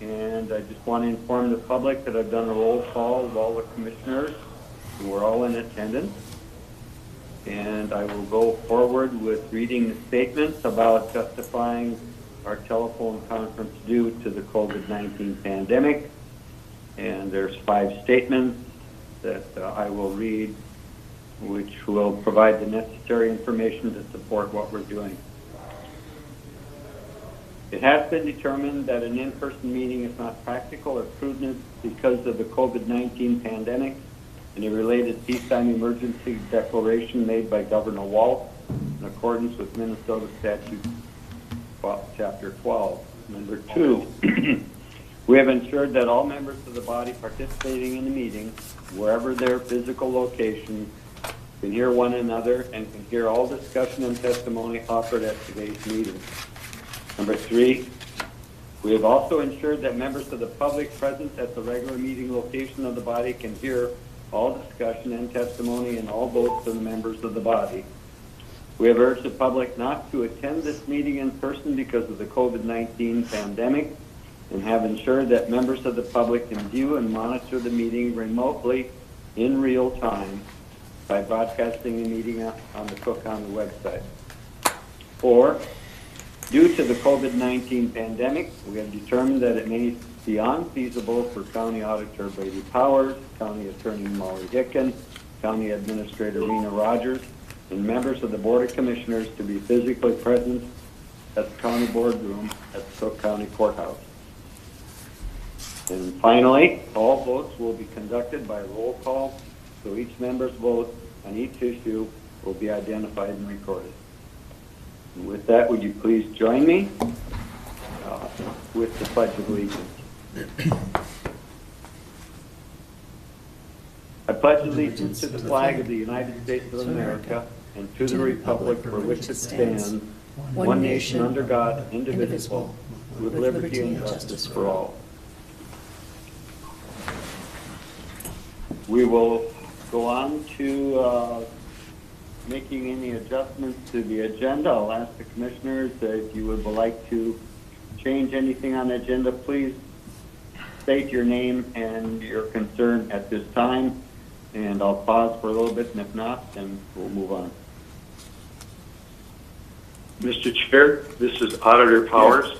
and I just want to inform the public that I've done a roll call of all the commissioners, and we're all in attendance. And I will go forward with reading the statements about justifying our telephone conference due to the COVID-19 pandemic. And there's 5 statements that I will read, which will provide the necessary information to support what we're doing. It has been determined that an in-person meeting is not practical or prudent because of the COVID-19 pandemic and a related peacetime emergency declaration made by Governor Walz in accordance with Minnesota Statute Chapter 12. Number 2, we have ensured that all members of the body participating in the meeting, wherever their physical location, can hear one another and can hear all discussion and testimony offered at today's meeting. Number 3, we have also ensured that members of the public present at the regular meeting location of the body can hear all discussion and testimony and all votes of the members of the body. We have urged the public not to attend this meeting in person because of the COVID-19 pandemic and have ensured that members of the public can view and monitor the meeting remotely in real time by broadcasting the meeting on the Cook County website. 4, due to the COVID-19 pandemic, we have determined that it may be unfeasible for County Auditor Brady Powers, County Attorney Molly Hicken, County Administrator Rena Rogers, and members of the Board of Commissioners to be physically present at the County Boardroom at the Cook County Courthouse. And finally, all votes will be conducted by roll call, so each member's vote on each issue will be identified and recorded. And with that, would you please join me with the Pledge of Allegiance? I pledge allegiance to the flag of the United States of America and to the republic for which it stands, one nation under God, indivisible, with liberty and justice for all. We will go on to making any adjustments to the agenda. I'll ask the commissioners if you would like to change anything on the agenda, please state your name and your concern at this time, and I'll pause for a little bit, and if not, then we'll move on. Mr. Chair, this is Auditor Powers. Yes.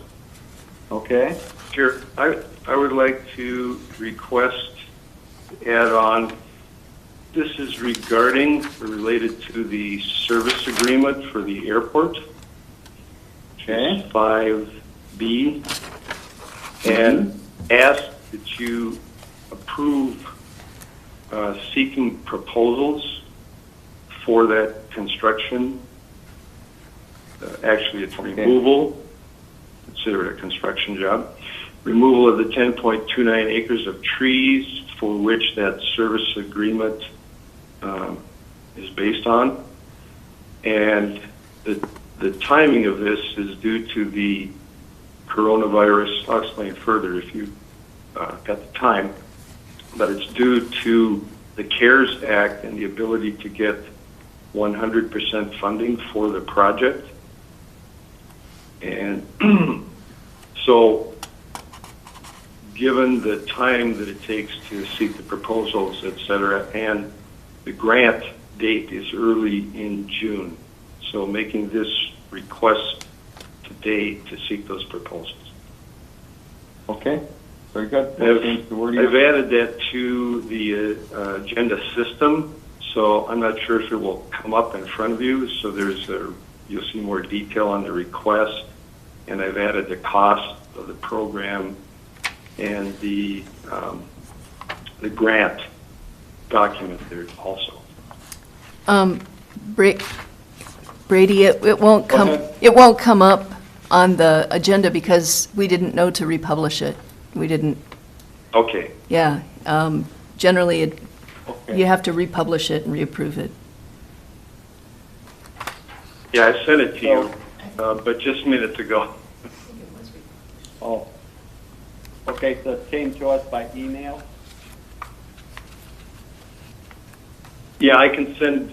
Okay. Chair, I would like to request to add on, this is regarding or related to the service agreement for the airport. Okay. 5B, and ask that you approve seeking proposals for that construction. Actually, it's removal, consider it a construction job, removal of the 10.29 acres of trees for which that service agreement is based on. And the timing of this is due to the coronavirus. I'll explain further if you got the time, but it's due to the CARES Act and the ability to get 100% funding for the project. And so given the time that it takes to seek the proposals, et cetera, and the grant date is early in June, so making this request today to seek those proposals. Okay, very good. I've added that to the agenda system, so I'm not sure if it will come up in front of you. So you'll see more detail on the request, and I've added the cost of the program and the grant document there also. Brady, it won't come up on the agenda because we didn't know to republish it. We didn't. Okay. Yeah. Generally, you have to republish it and reapprove it. Yeah, I sent it to you, but just minutes ago. Oh. Okay, so it came to us by email? Yeah, I can send.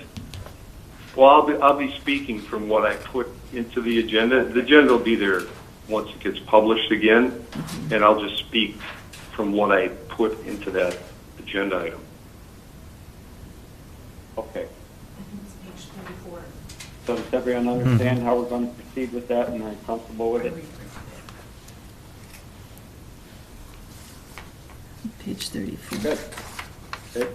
Well, I'll be speaking from what I put into the agenda. The agenda will be there once it gets published again, and I'll just speak from what I put into that agenda item. Okay. I think it's page 24. So does everyone understand how we're going to proceed with that, and are you comfortable with it? Page 34. Good. Okay,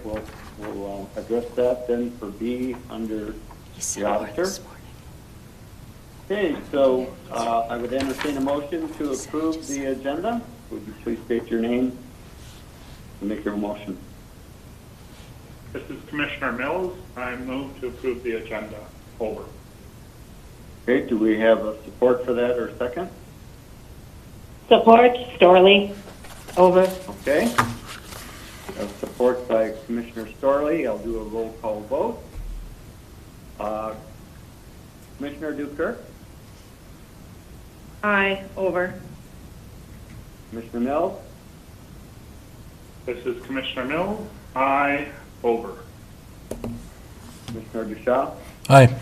we'll address that then for B under the auditor. Okay, so I would entertain a motion to approve the agenda. Would you please state your name and make your motion? This is Commissioner Mills. I move to approve the agenda. Over. Okay, do we have a support for that or a second? Support, Storley. Over. Okay. Support by Commissioner Storley. I'll do a roll call vote. Commissioner Dukert? Aye. Over. Commissioner Mills? This is Commissioner Mills. Aye. Over. Commissioner Duchamp? Aye.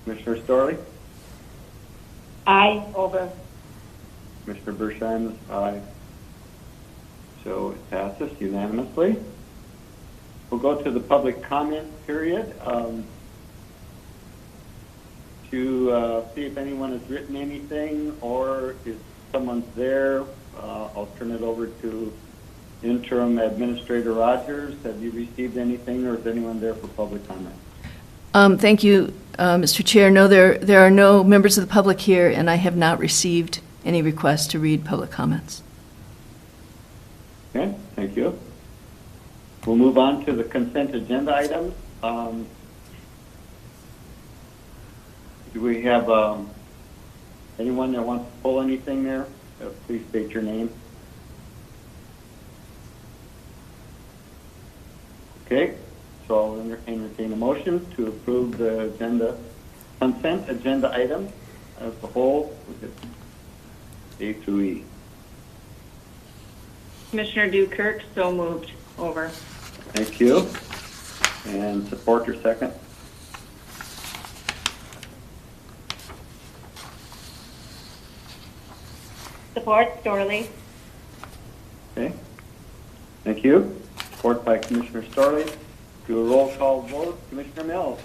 Commissioner Storley? Aye. Over. Commissioner Bershheim is aye. So it passes unanimously. We'll go to the public comment period to see if anyone has written anything, or if someone's there, I'll turn it over to Interim Administrator Rogers. Have you received anything, or is anyone there for public comment? Thank you, Mr. Chair. No, there are no members of the public here, and I have not received any requests to read public comments. Okay, thank you. We'll move on to the consent agenda items. Do we have anyone that wants to pull anything there? Please state your name. Okay, so I'll entertain a motion to approve the consent agenda items as a whole, with A through E. Commissioner Dukert, so moved. Over. Thank you. And support or second? Support, Storley. Okay. Thank you. Support by Commissioner Storley. Do a roll call vote. Commissioner Mills.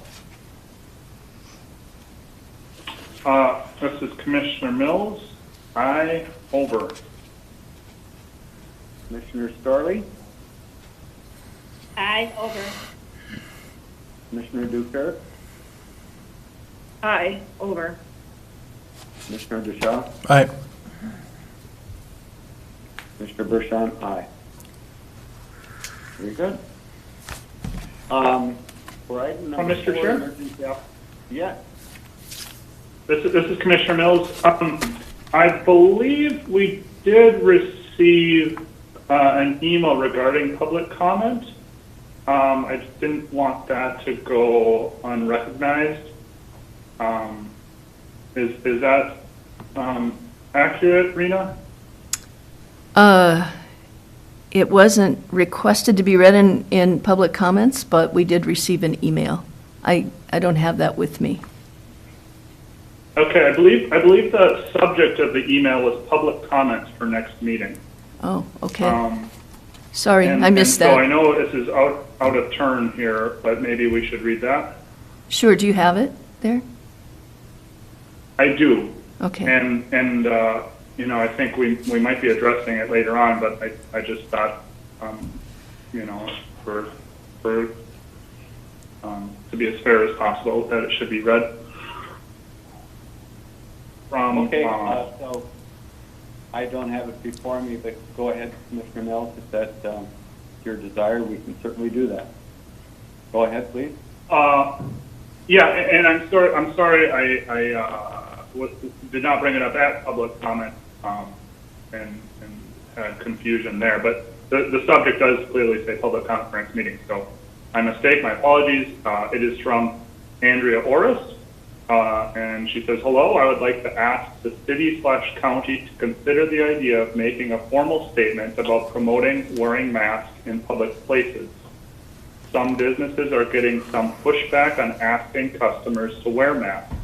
This is Commissioner Mills. Aye. Over. Commissioner Storley. Aye. Over. Commissioner Dukert. Aye. Over. Commissioner Duchamp. Aye. Commissioner Bershheim. Aye. Very good. For item number Mr. 4, Chair? emergency yeah. This is Commissioner Mills. I believe we did receive an email regarding public comment. I just didn't want that to go unrecognized. Is that accurate, Rena? It wasn't requested to be read in public comments, but we did receive an email. I don't have that with me. Okay, I believe the subject of the email was public comments for next meeting. Oh, okay. Sorry, I missed and that. So I know this is out of turn here, but maybe we should read that. Sure, do you have it there? I do. Okay. And you know, I think we might be addressing it later on, but I just thought, you know, for to be as fair as possible, that it should be read. From, Okay, so I don't have it before me, but go ahead, Commissioner Mills, if that's your desire, we can certainly do that. Go ahead, please. Yeah, and I'm sorry I did not bring it up at public comment and had confusion there, but the subject does clearly say public conference meeting, so my mistake, my apologies. It is from Andrea Orris. And she says, hello, I would like to ask the city/county to consider the idea of making a formal statement about promoting wearing masks in public places. Some businesses are getting some pushback on asking customers to wear masks.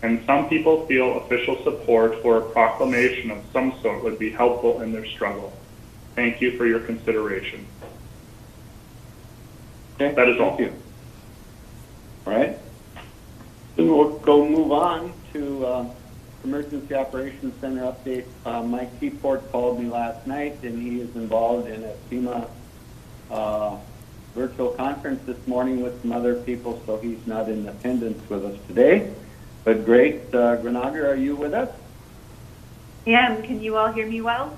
and some people feel official support for a proclamation of some sort would be helpful in their struggle. Thank you for your consideration. Okay, That is all. Thank you. All right. Then we'll move on to Emergency Operations Center update. Mike Seaport called me last night, and he is involved in a FEMA virtual conference this morning with some other people, so he's not in attendance with us today. But great. Granager, are you with us? Yeah, can you all hear me well?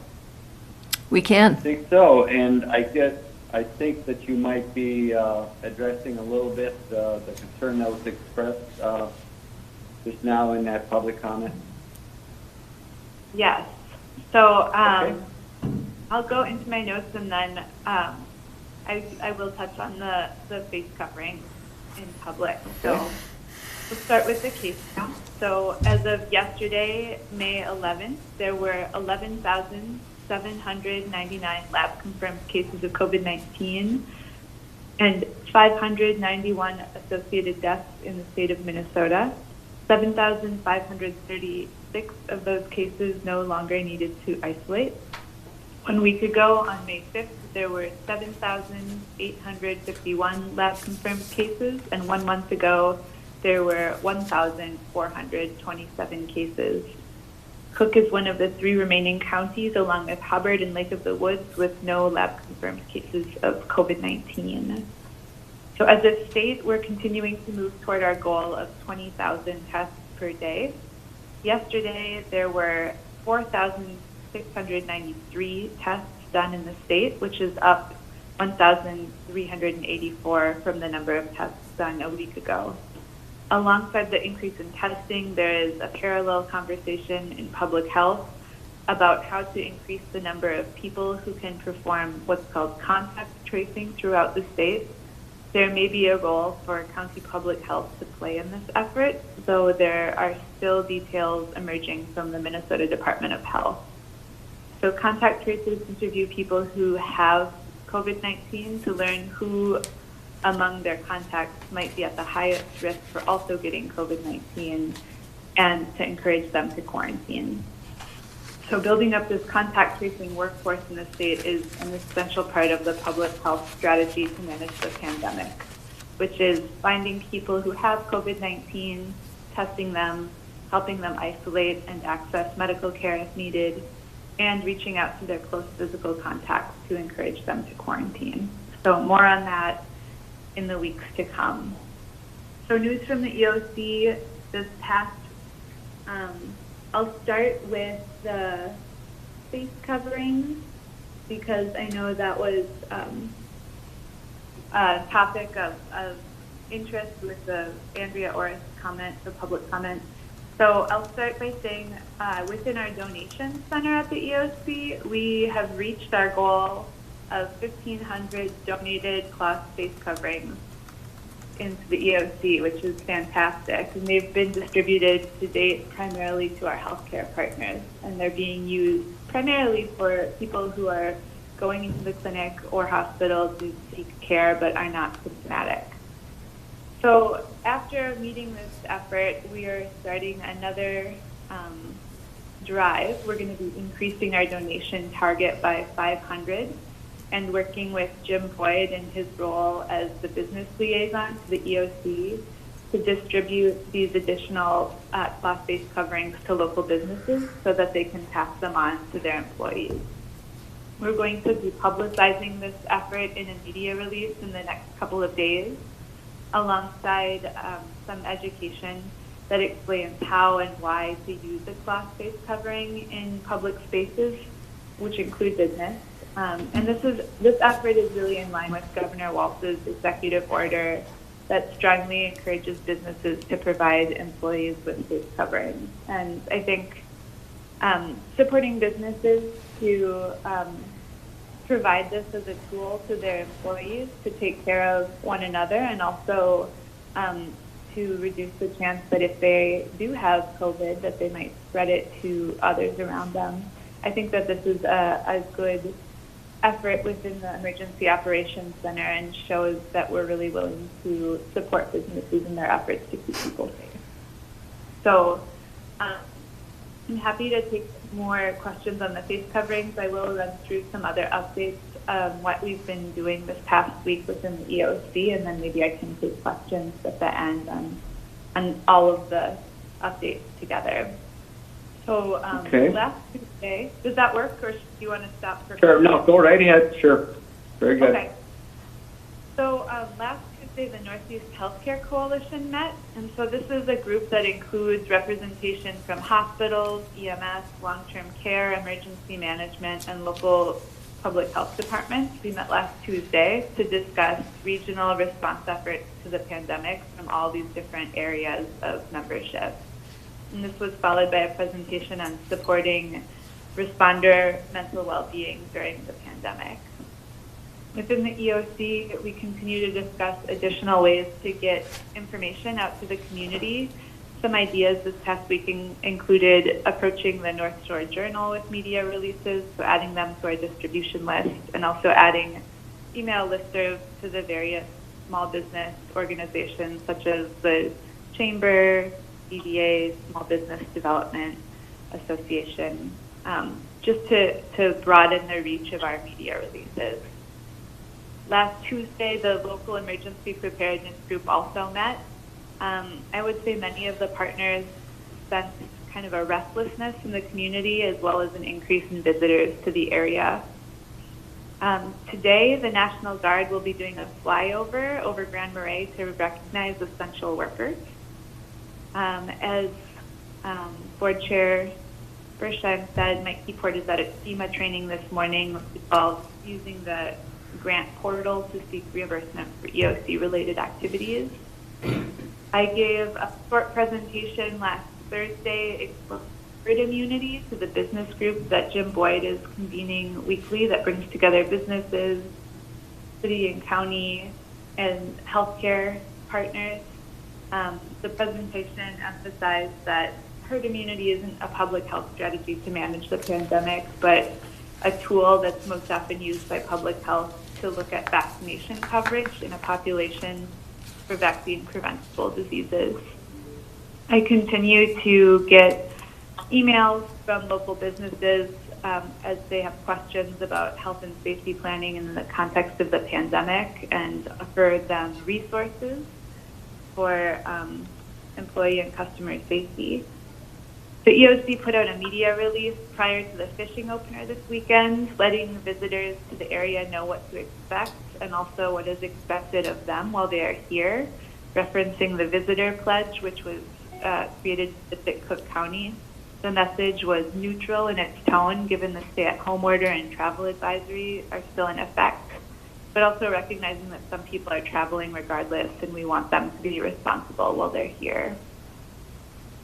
We I can. think so, and I think that you might be addressing a little bit the concern that was expressed just now in that public comment. Yes. So Okay. I'll go into my notes and then I will touch on the face covering in public. So Okay. we'll start with the case count. So as of yesterday, May 11th, there were 11,799 lab confirmed cases of COVID-19 and 591 associated deaths in the state of Minnesota. 7,536 of those cases no longer needed to isolate. 1 week ago, on May 5th, there were 7,851 lab confirmed cases, and 1 month ago, there were 1,427 cases. Cook is one of the 3 remaining counties, along with Hubbard and Lake of the Woods, with no lab confirmed cases of COVID-19. So as a state, we're continuing to move toward our goal of 20,000 tests per day. Yesterday, there were 4,693 tests done in the state, which is up 1,384 from the number of tests done a week ago. Alongside the increase in testing, there is a parallel conversation in public health about how to increase the number of people who can perform what's called contact tracing throughout the state. There may be a role for county public health to play in this effort, though there are still details emerging from the Minnesota Department of Health. So contact tracers interview people who have COVID-19 to learn who among their contacts might be at the highest risk for also getting COVID-19 and to encourage them to quarantine. So building up this contact tracing workforce in the state is an essential part of the public health strategy to manage the pandemic, which is finding people who have COVID-19, testing them, helping them isolate and access medical care if needed, and reaching out to their close physical contacts to encourage them to quarantine. So more on that in the weeks to come. So news from the EOC this past, I'll start with the face covering because I know that was a topic of interest with the Andrea Orris comment, the public comment. So I'll start by saying within our donation center at the EOC, we have reached our goal of 1,500 donated cloth face coverings into the EOC, which is fantastic. And they've been distributed to date primarily to our healthcare partners, and they're being used primarily for people who are going into the clinic or hospital to seek care but are not symptomatic. So after meeting this effort, we are starting another drive. We're going to be increasing our donation target by 500 and working with Jim Boyd in his role as the business liaison to the EOC to distribute these additional cloth face coverings to local businesses so that they can pass them on to their employees. We're going to be publicizing this effort in a media release in the next couple of days, alongside some education that explains how and why to use a cloth face covering in public spaces, which include business. And this effort is really in line with Governor Walz's executive order that strongly encourages businesses to provide employees with face coverings. And I think supporting businesses to provide this as a tool to their employees to take care of one another and also to reduce the chance that if they do have COVID, that they might spread it to others around them. I think that this is a good effort within the Emergency Operations Center and shows that we're really willing to support businesses in their efforts to keep people safe. So I'm happy to take more questions on the face coverings. I will run through some other updates, what we've been doing this past week within the EOC, and then maybe I can take questions at the end on all of the updates together. So last Tuesday, does that work, or do you want to stop for? Sure, no, go right ahead, sure. Very good. Okay. So last Tuesday, the Northeast Healthcare Coalition met, and so this is a group that includes representation from hospitals, EMS, long-term care, emergency management, and local public health departments. We met last Tuesday to discuss regional response efforts to the pandemic from all these different areas of membership. And this was followed by a presentation on supporting responder mental well-being during the pandemic. Within the EOC, we continue to discuss additional ways to get information out to the community. Some ideas this past week included approaching the North Shore Journal with media releases, so adding them to our distribution list, and also adding email listservs to the various small business organizations such as the Chamber, DBA, Small Business Development Association, just to broaden the reach of our media releases. Last Tuesday, the local emergency preparedness group also met. I would say many of the partners sensed kind of a restlessness in the community as well as an increase in visitors to the area. Today, the National Guard will be doing a flyover over Grand Marais to recognize essential workers. As Board Chair Bersheim said, my key report is that at FEMA training this morning involves using the grant portal to seek reimbursement for EOC-related activities. I gave a short presentation last Thursday exploring herd immunity to the business group that Jim Boyd is convening weekly that brings together businesses, city and county, and healthcare partners. The presentation emphasized that herd immunity isn't a public health strategy to manage the pandemic, but a tool that's most often used by public health to look at vaccination coverage in a population for vaccine preventable diseases. I continue to get emails from local businesses as they have questions about health and safety planning in the context of the pandemic, and offer them resources for employee and customer safety. The EOC put out a media release prior to the fishing opener this weekend, letting visitors to the area know what to expect and also what is expected of them while they are here, referencing the visitor pledge, which was created to visit Cook County. The message was neutral in its tone, given the stay-at-home order and travel advisory are still in effect, but also recognizing that some people are traveling regardless, and we want them to be responsible while they're here.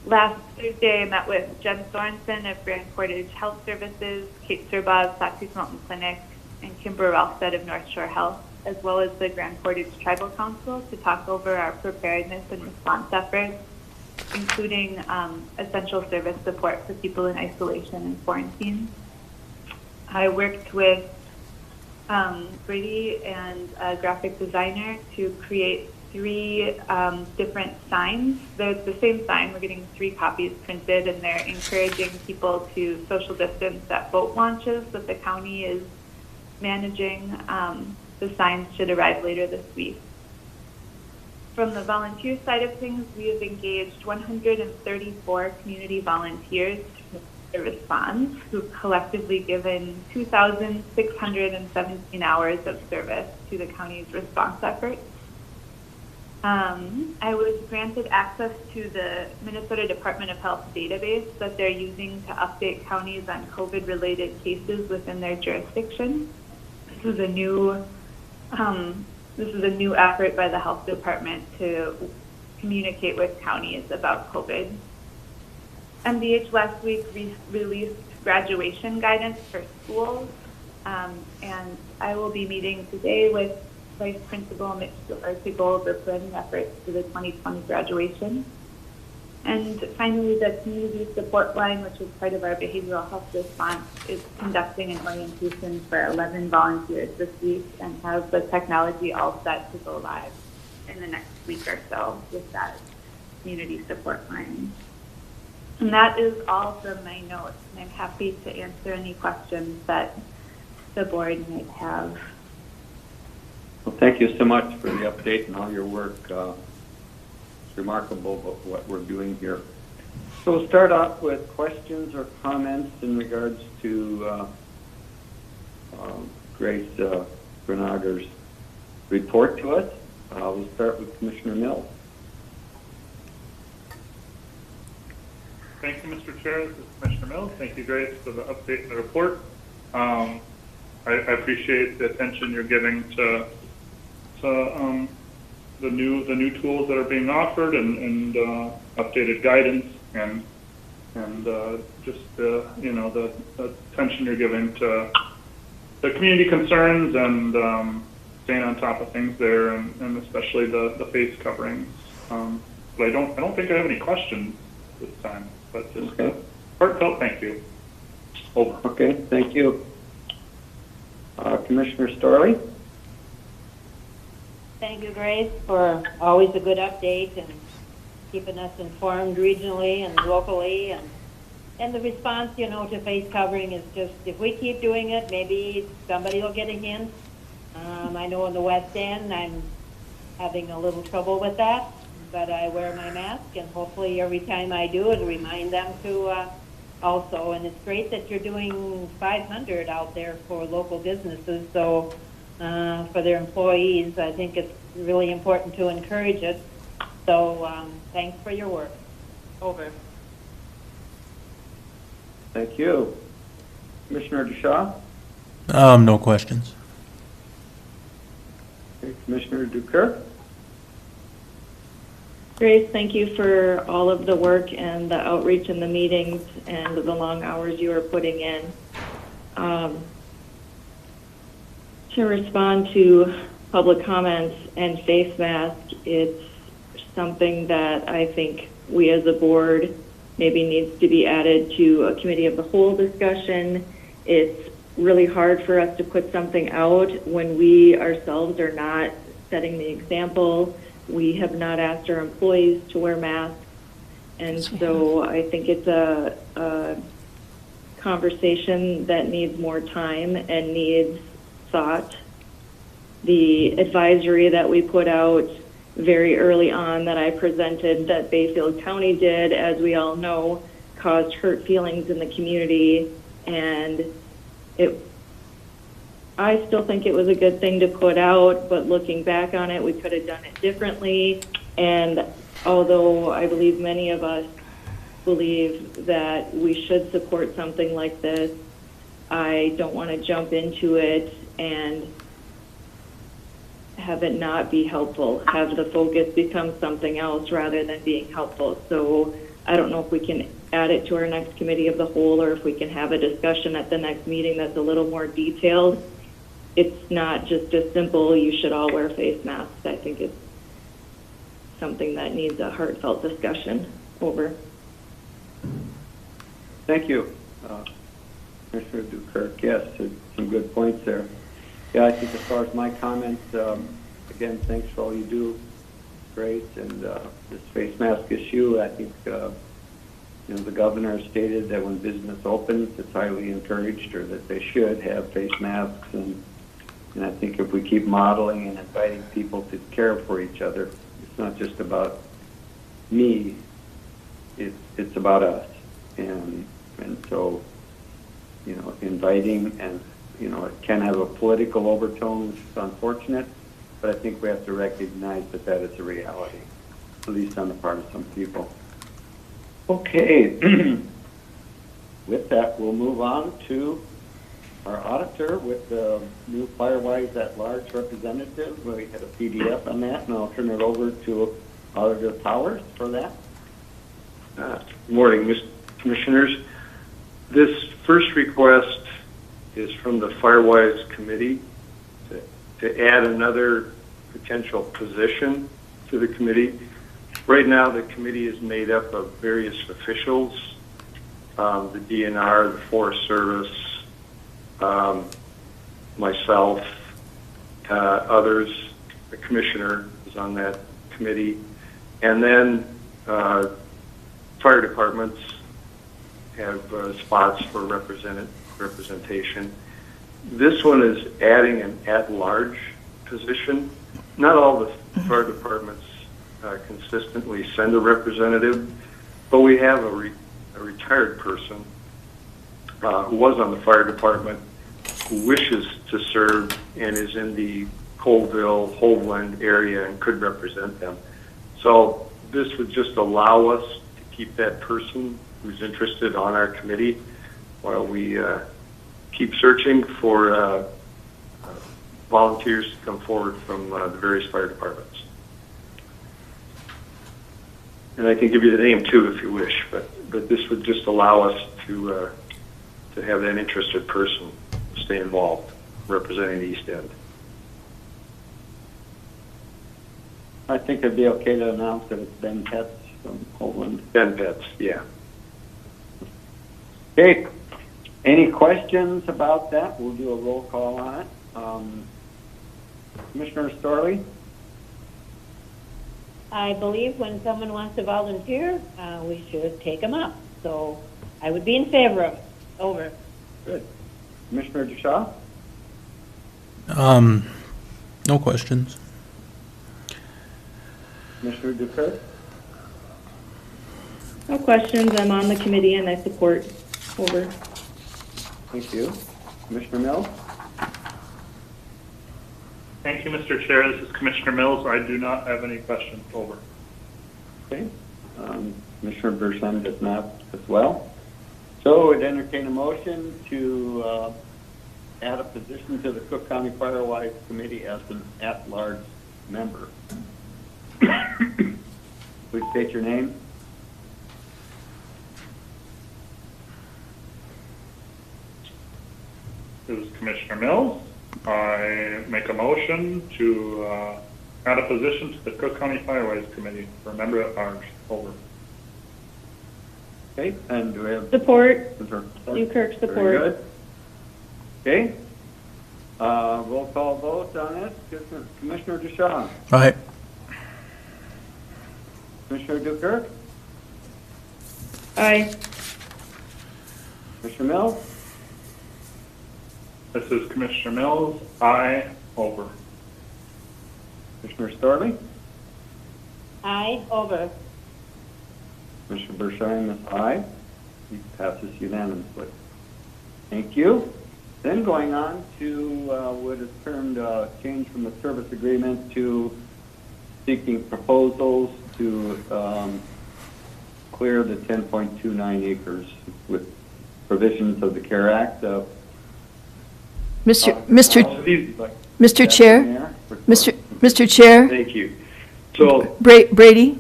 Last Thursday, I met with Jen Sorensen of Grand Portage Health Services, Kate Serba of Flat Creek Mountain Clinic, and Kimber Ralstead of North Shore Health, as well as the Grand Portage Tribal Council, to talk over our preparedness and response efforts, including essential service support for people in isolation and quarantine. I worked with Brady and a graphic designer to create 3 different signs. They're the same sign. We're getting 3 copies printed, and they're encouraging people to social distance at boat launches that the county is managing. The signs should arrive later this week. From the volunteer side of things, we have engaged 134 community volunteers to respond, who've collectively given 2,617 hours of service to the county's response efforts. I was granted access to the Minnesota Department of Health database that they're using to update counties on COVID-related cases within their jurisdiction. This is a new effort by the health department to communicate with counties about COVID. MDH last week released graduation guidance for schools, and I will be meeting today with Vice Principal Mitch Diller to go over planning efforts for the 2020 graduation. And finally, the community support line, which is part of our behavioral health response, is conducting an orientation for 11 volunteers this week and has the technology all set to go live in the next week or so with that community support line. And that is all from my notes. And I'm happy to answer any questions that the board might have. Well, thank you so much for the update and all your work. It's remarkable what we're doing here. So we'll start off with questions or comments in regards to Grace Grenagher's report to us. We'll start with Commissioner Mills. Thank you, Mr. Chair. This is Commissioner Mills. Thank you, Grace, for the update and the report. I appreciate the attention you're giving to the new tools that are being offered and updated guidance and just the attention you're giving to the community concerns and staying on top of things there and especially the face coverings. But I don't think I have any questions this time. But just a heartfelt thank you. Over. Okay, thank you. Commissioner Storley? Thank you, Grace, for always a good update and keeping us informed regionally and locally. And the response, to face covering is just, if we keep doing it, maybe somebody will get a hint. I know in the West End, I'm having a little trouble with that, but I wear my mask, and hopefully every time I do, it'll remind them to also. And it's great that you're doing 500 out there for local businesses, so for their employees, I think it's really important to encourage it. So thanks for your work. Over. Thank you. Commissioner DeShaw? No questions. Okay, Commissioner Duker? Grace, thank you for all of the work and the outreach and the meetings and the long hours you are putting in. To respond to public comments and face mask, it's something that I think we as a board maybe needs to be added to a committee of the whole discussion. It's really hard for us to put something out when we ourselves are not setting the example. We have not asked our employees to wear masks. And so I think it's a conversation that needs more time and needs thought. The advisory that we put out very early on that I presented that Bayfield County did, as we all know, caused hurt feelings in the community. And I still think it was a good thing to put out, but looking back on it, we could have done it differently. And although I believe many of us believe that we should support something like this, I don't want to jump into it and have it not be helpful, have the focus become something else rather than being helpful. So I don't know if we can add it to our next committee of the whole or if we can have a discussion at the next meeting that's a little more detailed. It's not just a simple, you should all wear face masks. I think it's something that needs a heartfelt discussion. Over. Thank you, Commissioner Dukirk. Yes, some good points there. Yeah, I think as far as my comments, again, thanks for all you do. Great, and this face mask issue, I think the governor stated that when business opens, it's highly encouraged, or that they should have face masks, and I think if we keep modeling and inviting people to care for each other, it's not just about me, it's about us, and so inviting, and it can have a political overtone, which is unfortunate, but I think we have to recognize that is a reality, at least on the part of some people. Okay, with that, we'll move on to our auditor with the new Firewise at-large representative. We had a PDF on that, and I'll turn it over to Auditor Powers for that. Good morning, Commissioners. This first request is from the Firewise Committee to add another potential position to the committee. Right now, the committee is made up of various officials, the DNR, the Forest Service, myself, others. The commissioner is on that committee, and then fire departments have spots for representation. This one is adding an at-large position. Not all the fire departments consistently send a representative, but we have a retired person who was on the fire department who wishes to serve and is in the Colville, Hoveland area and could represent them. So this would just allow us to keep that person who's interested on our committee while we keep searching for volunteers to come forward from the various fire departments. And I can give you the name too if you wish, but this would just allow us to have that interested person stay involved representing the East End. I think it'd be okay to announce that it's Ben Petz from Hoveland. Ben Petz, yeah. Okay, any questions about that? We'll do a roll call on it. Commissioner Storley? I believe when someone wants to volunteer, we should take them up. So I would be in favor of it. Over. Good. Commissioner DeShaw? No questions. Commissioner Duker? No questions. I'm on the committee and I support. Over. Thank you. Commissioner Mills? Thank you, Mr. Chair. This is Commissioner Mills. I do not have any questions. Over. Okay. Commissioner Bershon does not as well. So I'd entertain a motion to add a position to the Cook County Firewise Committee as an at-large member. Please state your name. This is Commissioner Mills. I make a motion to add a position to the Cook County Firewise Committee for a member at large. Over. Okay, and do we have Support. support? Newkirk support. Very good. Okay. Roll call vote on it. Commissioner DeShawn. Aye. Commissioner Dukirk. Aye. Commissioner Mills. This is Commissioner Mills. Aye. Over. Commissioner Storley. Aye. Over. Commissioner Bershon is aye. It passes unanimously. Thank you. Then going on to what is termed change from the service agreement to seeking proposals to clear the 10.29 acres with provisions of the CARE Act. Mr. Chair, Mr. Chair, Thank you. So, Brady,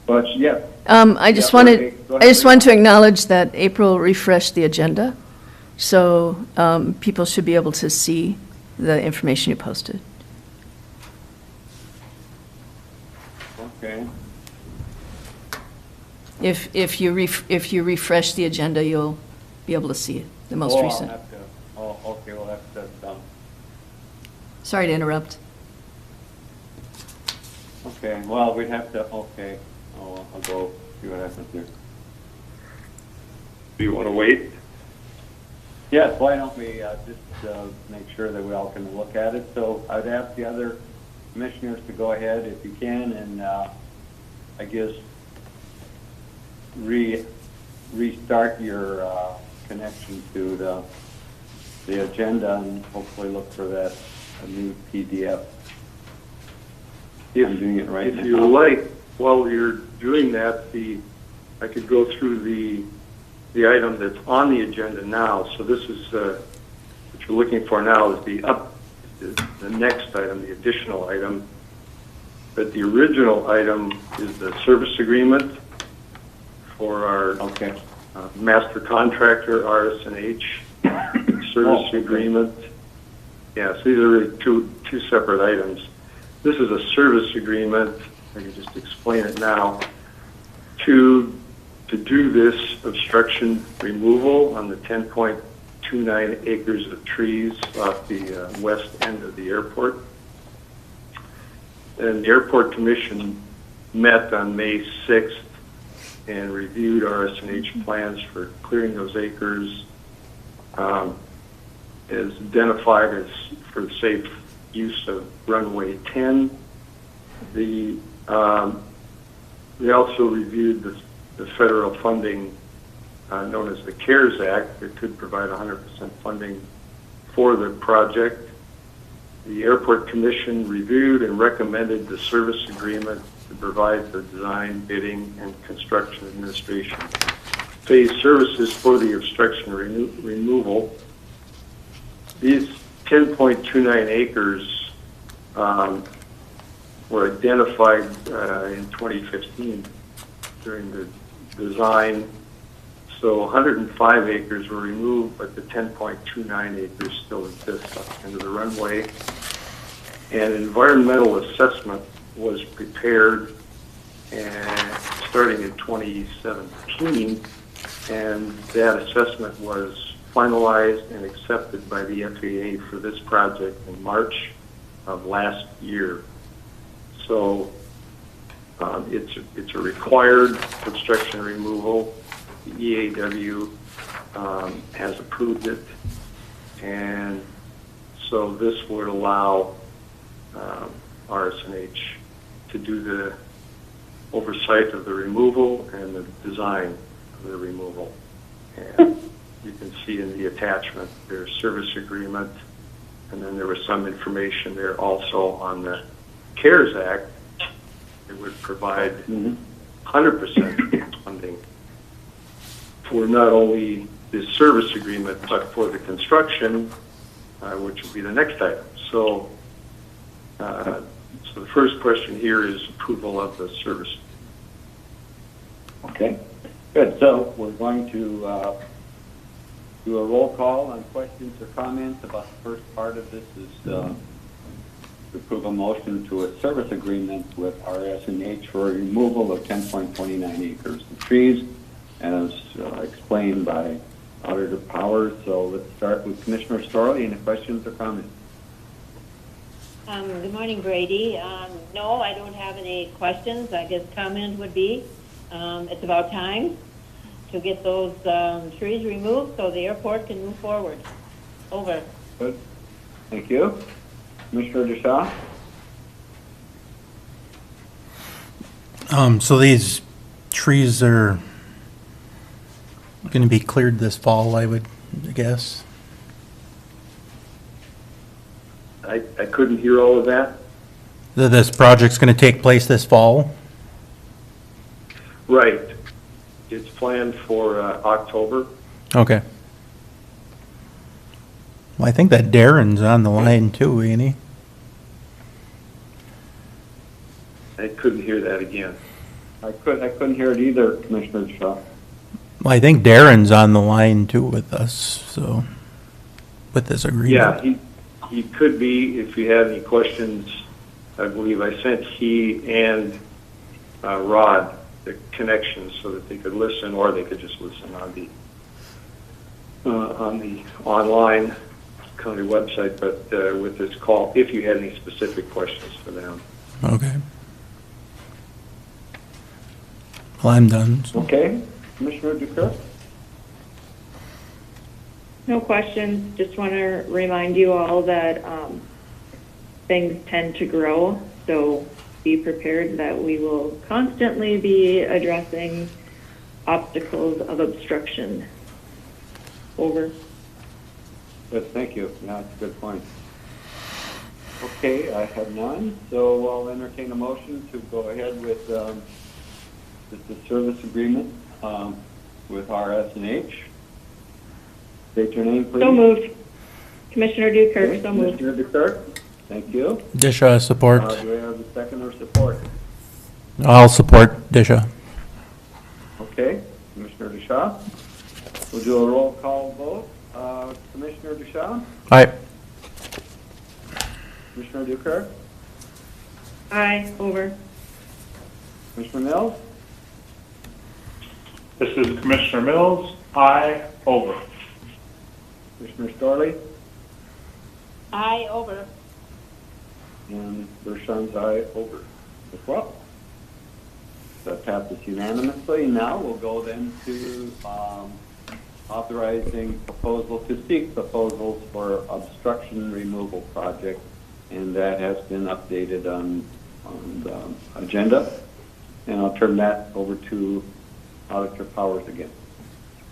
But yes, I just Yeah, wanted, go I just ahead. wanted to acknowledge that April refreshed the agenda, so people should be able to see the information you posted. okay. If you refresh the agenda, you'll be able to see it, the most I'll recent. have to- Oh, okay, well, that's done. Sorry to interrupt. Okay, well, we'd have to, okay, I'll go see what happens here. do you want to wait? Yes, why don't we just make sure that we all can look at it? So I'd ask the other commissioners to go ahead if you can, and I guess restart your connection to the agenda and hopefully look for that new PDF. I'm doing it right now. If you like, while you're doing that, I could go through the item that's on the agenda now. So this is what you're looking for now is the next item, the additional item. But the original item is the service agreement for our master contractor, RS&H service okay. agreement. Yeah, so these are really two separate items. This is a service agreement, I can just explain it now, to do this obstruction removal on the 10.29 acres of trees off the west end of the airport. And the Airport Commission met on May 6th and reviewed RS&H plans for clearing those acres, is identified as for the safe use of runway 10. They also reviewed the federal funding known as the CARES Act that could provide 100% funding for the project. The Airport Commission reviewed and recommended the service agreement to provide the design, bidding, and construction administration phase services for the obstruction removal. These 10.29 acres were identified in 2015 during the design. So 105 acres were removed, but the 10.29 acres still exist up into the runway. An environmental assessment was prepared and starting in 2017, and that assessment was finalized and accepted by the FAA for this project in March of last year. So it's a required obstruction removal. The EAW has approved it, and so this would allow RS&H to do the oversight of the removal and the design of the removal. And you can see in the attachment their service agreement, and then there was some information there also on the CARES Act. It would provide 100% funding for not only the service agreement, but for the construction, which will be the next item. So, so the first question here is approval of the service. Okay, good. So we're going to do a roll call on questions or comments about the first part of this is to approve a motion to a service agreement with RS&H for removal of 10.29 acres of trees, as explained by Auditor Powers. So let's start with Commissioner Storley. Any questions or comments? Good morning, Brady. No, I don't have any questions. I guess comment would be it's about time to get those trees removed so the airport can move forward. Over. Good. Thank you. Commissioner DeShaw? So these trees are going to be cleared this fall, I would guess. I couldn't hear all of that. This project's going to take place this fall? Right. It's planned for October. Okay. Well, I think that Darren's on the line too, ain't he? I couldn't hear that again. I couldn't hear it either, Commissioner DeShaw. Well, I think Darren's on the line too with us, so, with this agreement. Yeah, he could be. If you have any questions, I believe I sent he and Rod the connections so that they could listen, or they could just listen on the online county website. But with this call, if you had any specific questions for them. Okay. Well, I'm done. So. Okay. Commissioner Duker? No questions. Just want to remind you all that things tend to grow, so be prepared that we will constantly be addressing obstacles of obstruction. Over. Good, thank you. No, it's a good point. Okay, I have none, so I'll entertain a motion to go ahead with the service agreement with RS&H. State your name, please. So moved. Commissioner Dukert, Okay, so moved. Commissioner Dukert, thank you. Disha, support. Do we have a second or support? I'll support Disha. Okay, Commissioner DeShaw. We'll do a roll call vote. Commissioner DeShaw? Aye. Commissioner Dukert? Aye. Over. Commissioner Mills? This is Commissioner Mills. Aye. Over. Commissioner Storley? Aye. Over. And Bershon's aye over as well. passes unanimously. Now we'll go then to authorizing to seek proposals for obstruction removal project, and that has been updated on the agenda. And I'll turn that over to Auditor Powers again.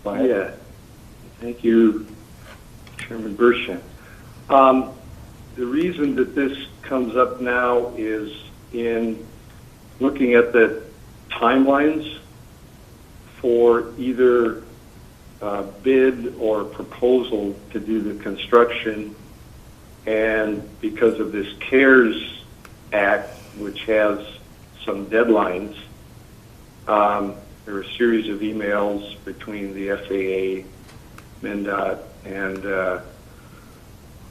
Go ahead. Yeah, thank you, Chairman Bershon. The reason that this comes up now is in looking at the timelines for either bid or proposal to do the construction, and because of this CARES Act, which has some deadlines, there are a series of emails between the FAA, MnDOT, and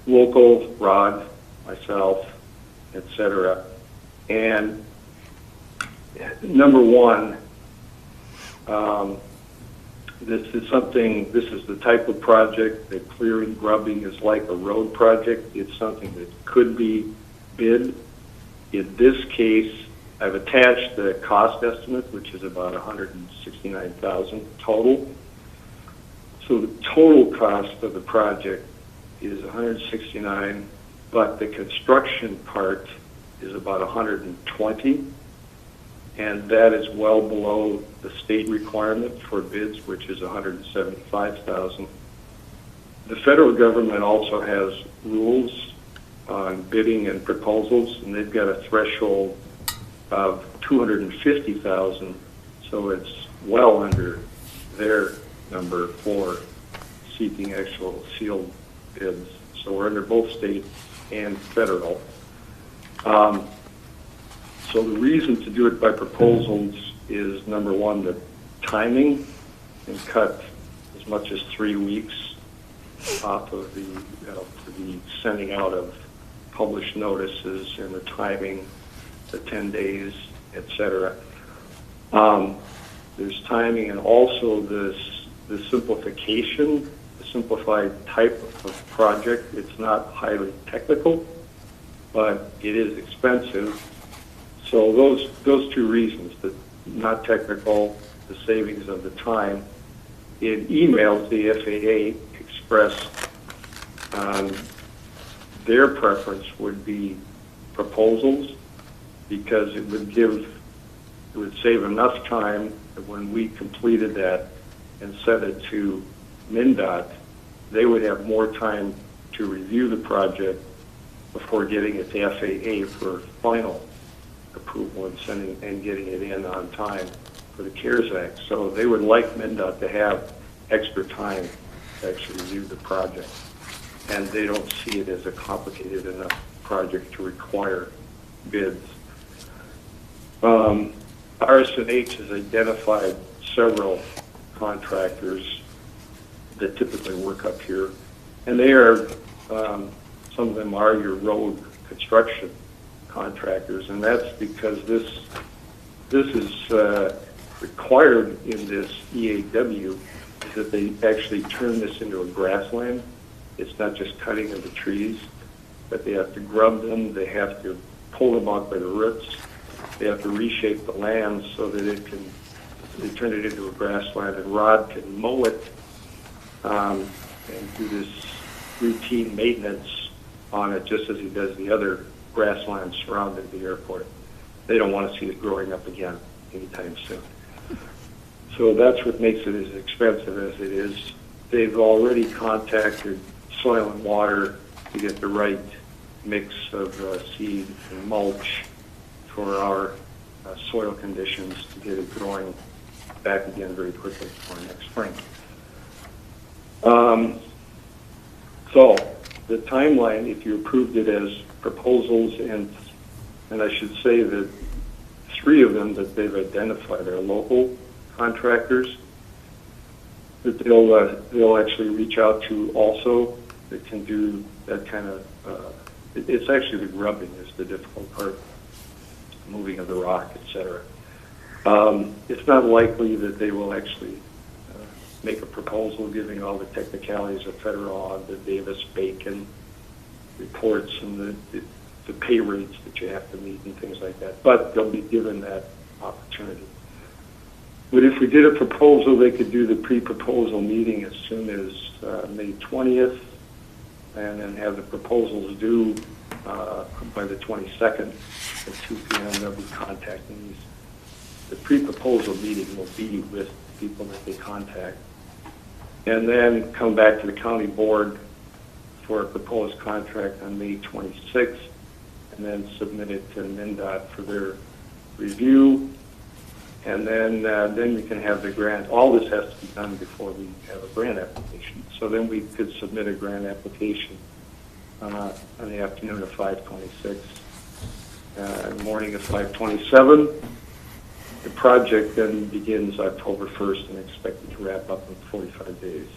local, Rod, myself, etc. And number one, this is the type of project that clearing, grubbing is like a road project. It's something that could be bid. In this case, I've attached the cost estimate, which is about $169,000 total. So the total cost of the project is $169,000, but the construction part is about $120,000, and that is well below the state requirement for bids, which is $175,000. The federal government also has rules on bidding and proposals, and they've got a threshold of $250,000, so it's well under their number for seeking actual sealed bids. So we're under both state and federal. So the reason to do it by proposals is, number one, the timing, and cut as much as 3 weeks off of the sending out of published notices and the timing, the 10 days, etc. There's timing, and also the simplification, the simplified type of project. It's not highly technical, but it is expensive. So those two reasons, the not technical, the savings of the time. In emails, the FAA expressed their preference would be proposals, because it would save enough time that when we completed that and sent it to MnDOT, they would have more time to review the project before getting it to FAA for final approval and getting it in on time for the CARES Act. So they would like MnDOT to have extra time to actually review the project, and they don't see it as a complicated enough project to require bids. RS&H has identified several contractors that typically work up here, and they are, some of them are your road construction contractors, and that's because this is required in this EAW, is that they actually turn this into a grassland. It's not just cutting of the trees, but they have to grub them, they have to pull them out by the roots, they have to reshape the land so that they turn it into a grassland, and Rod can mow it and do this routine maintenance on it, just as he does the other grasslands surrounding the airport. They don't want to see it growing up again anytime soon. So that's what makes it as expensive as it is. They've already contacted Soil and Water to get the right mix of seed and mulch for our soil conditions to get it growing back again very quickly for next spring. So the timeline, if you approved it as proposals, and I should say that 3 of them that they've identified are local contractors that they'll actually reach out to also, that can do that kind of, it's actually the grubbing is the difficult part, moving of the rock, etc. It's not likely that they will actually make a proposal giving all the technicalities of federal law, the Davis-Bacon reports, and the pay rates that you have to meet and things like that. But they'll be given that opportunity. But if we did a proposal, they could do the pre-proposal meeting as soon as May 20th, and then have the proposals due by the 22nd at 2 p.m. They'll be contacting these. The pre-proposal meeting will be with people that they contact, and then come back to the county board for a proposed contract on May 26th, and then submit it to MnDOT for their review, and then we can have the grant. All this has to be done before we have a grant application. So then we could submit a grant application on the afternoon of 5/26, morning of 5/27. The project then begins October 1st and expected to wrap up in 45 days.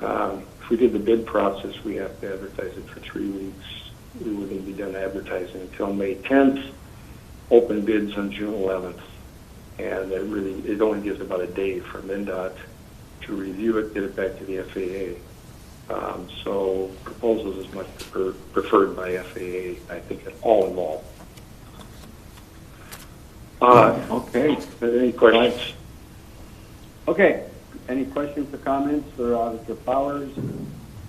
If we did the bid process, we have to advertise it for 3 weeks. We wouldn't be done advertising until May 10th. Open bids on June 11th. And it only gives about a day for MnDOT to review it, get it back to the FAA. So proposals is much preferred by FAA, I think, at all involved. Okay. Any questions? Okay. Any questions or comments for Auditor Powers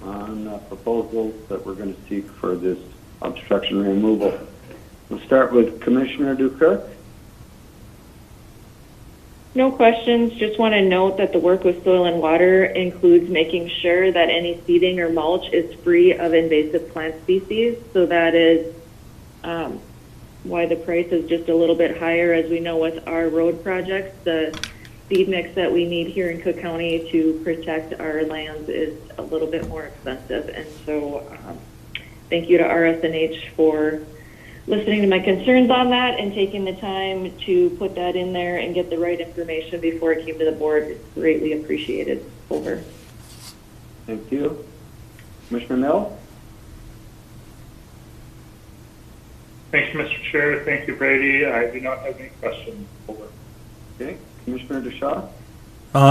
on proposals that we're going to seek for this obstruction removal? We'll start with Commissioner Dukirk. No questions. Just want to note that the work with soil and water includes making sure that any seeding or mulch is free of invasive plant species. So that is why the price is just a little bit higher. As we know with our road projects, the seed mix that we need here in Cook County to protect our lands is a little bit more expensive. And so thank you to RSNH for listening to my concerns on that and taking the time to put that in there and get the right information before it came to the board. It's greatly appreciated. Over. Thank you. Commissioner Mill? Thank you, Mr. Chair. Thank you, Brady. I do not have any questions. Over. Okay. Commissioner DeShaw?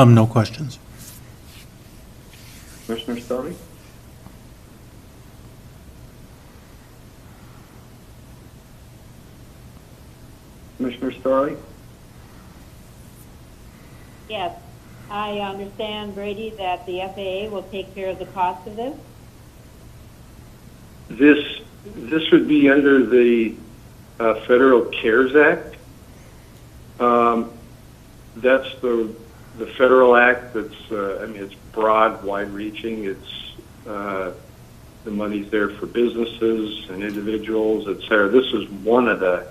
No questions. Commissioner Storley? Commissioner Storley? Yes, I understand, Brady, that the FAA will take care of the cost of this. This would be under the Federal CARES Act. That's the federal act that's, it's broad, wide-reaching. It's, the money's there for businesses and individuals, et cetera. This is one of the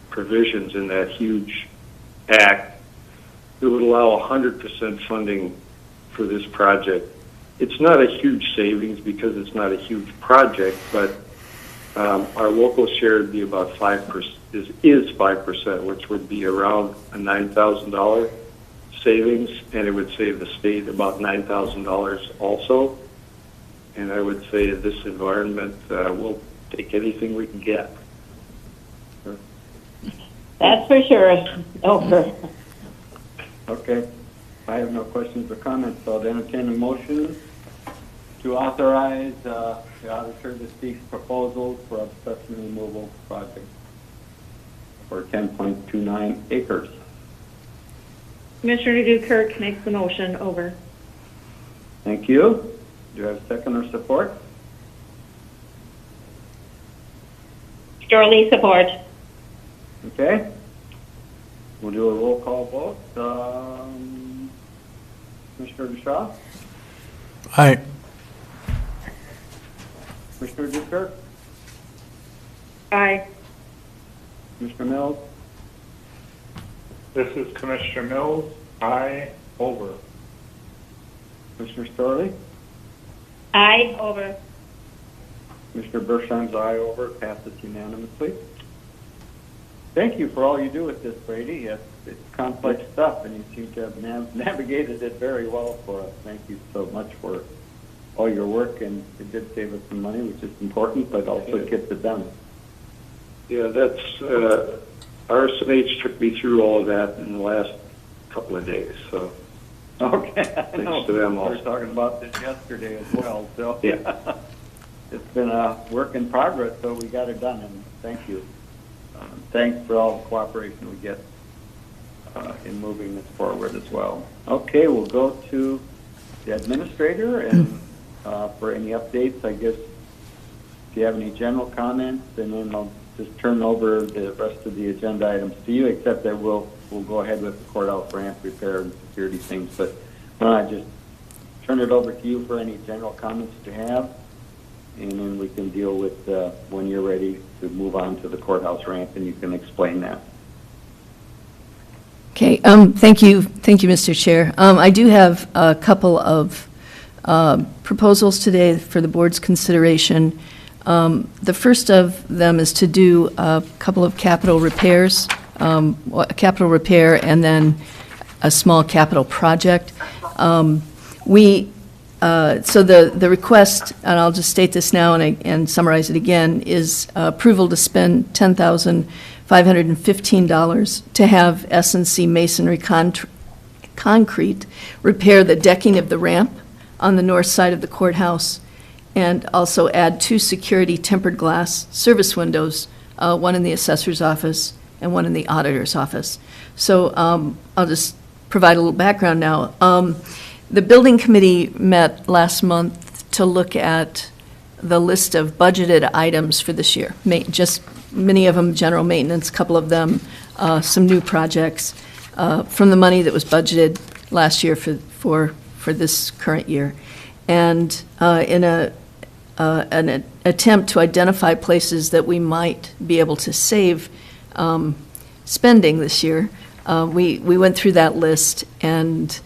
provisions in that huge act that would allow 100% funding for this project. It's not a huge savings because it's not a huge project, but our local share would be about 5%, is 5%, which would be around a $9,000 savings, and it would save the state about $9,000 also. And I would say in this environment, we'll take anything we can get. That's for sure. Over. Okay. I have no questions or comments, so I'll entertain a motion to authorize the auditor to seek proposals for obstruction removal project for 10.29 acres. Commissioner Dukirk makes the motion. Over. Thank you. Do you have second or support? Storley, support. Okay. We'll do a roll call vote. Commissioner DeShaw? Aye. Commissioner Dukirk? Aye. Commissioner Mills? This is Commissioner Mills. Aye. Over. Commissioner Storley? Aye. Over. Commissioner Bershheim's aye. Over. Passes unanimously. Thank you for all you do with this, Brady. It's complex stuff, and you seem to have navigated it very well for us. Thank you so much for all your work, and it did save us some money, which is important, but also gets it done. Yeah, that's RSNH took me through all of that in the last couple of days. So Okay, thanks to them we also. were talking about this yesterday as well. So Yeah. It's been a work in progress, so we got it done, and thank you. Thanks for all the cooperation we get in moving this forward as well. Okay, we'll go to the administrator, and for any updates, I guess, if you have any general comments, and then I'll just turn over the rest of the agenda items to you, except that we'll go ahead with the courthouse ramp repair and security things. But I just turn it over to you for any general comments that you have, and then we can deal with when you're ready to move on to the courthouse ramp, and you can explain that. Okay, thank you, Mr. Chair. I do have a couple of proposals today for the board's consideration. The first of them is to do a couple of capital repairs, a capital repair and then a small capital project. So the request, and I'll just state this now and summarize it again, is approval to spend $10,515 to have S&C Masonry Concrete repair the decking of the ramp on the north side of the courthouse, and also add 2 security tempered glass service windows, one in the assessor's office and one in the auditor's office. So I'll just provide a little background now. The building committee met last month to look at the list of budgeted items for this year. Just many of them general maintenance, a couple of them some new projects from the money that was budgeted last year for this current year. And in an attempt to identify places that we might be able to save spending this year, we went through that list and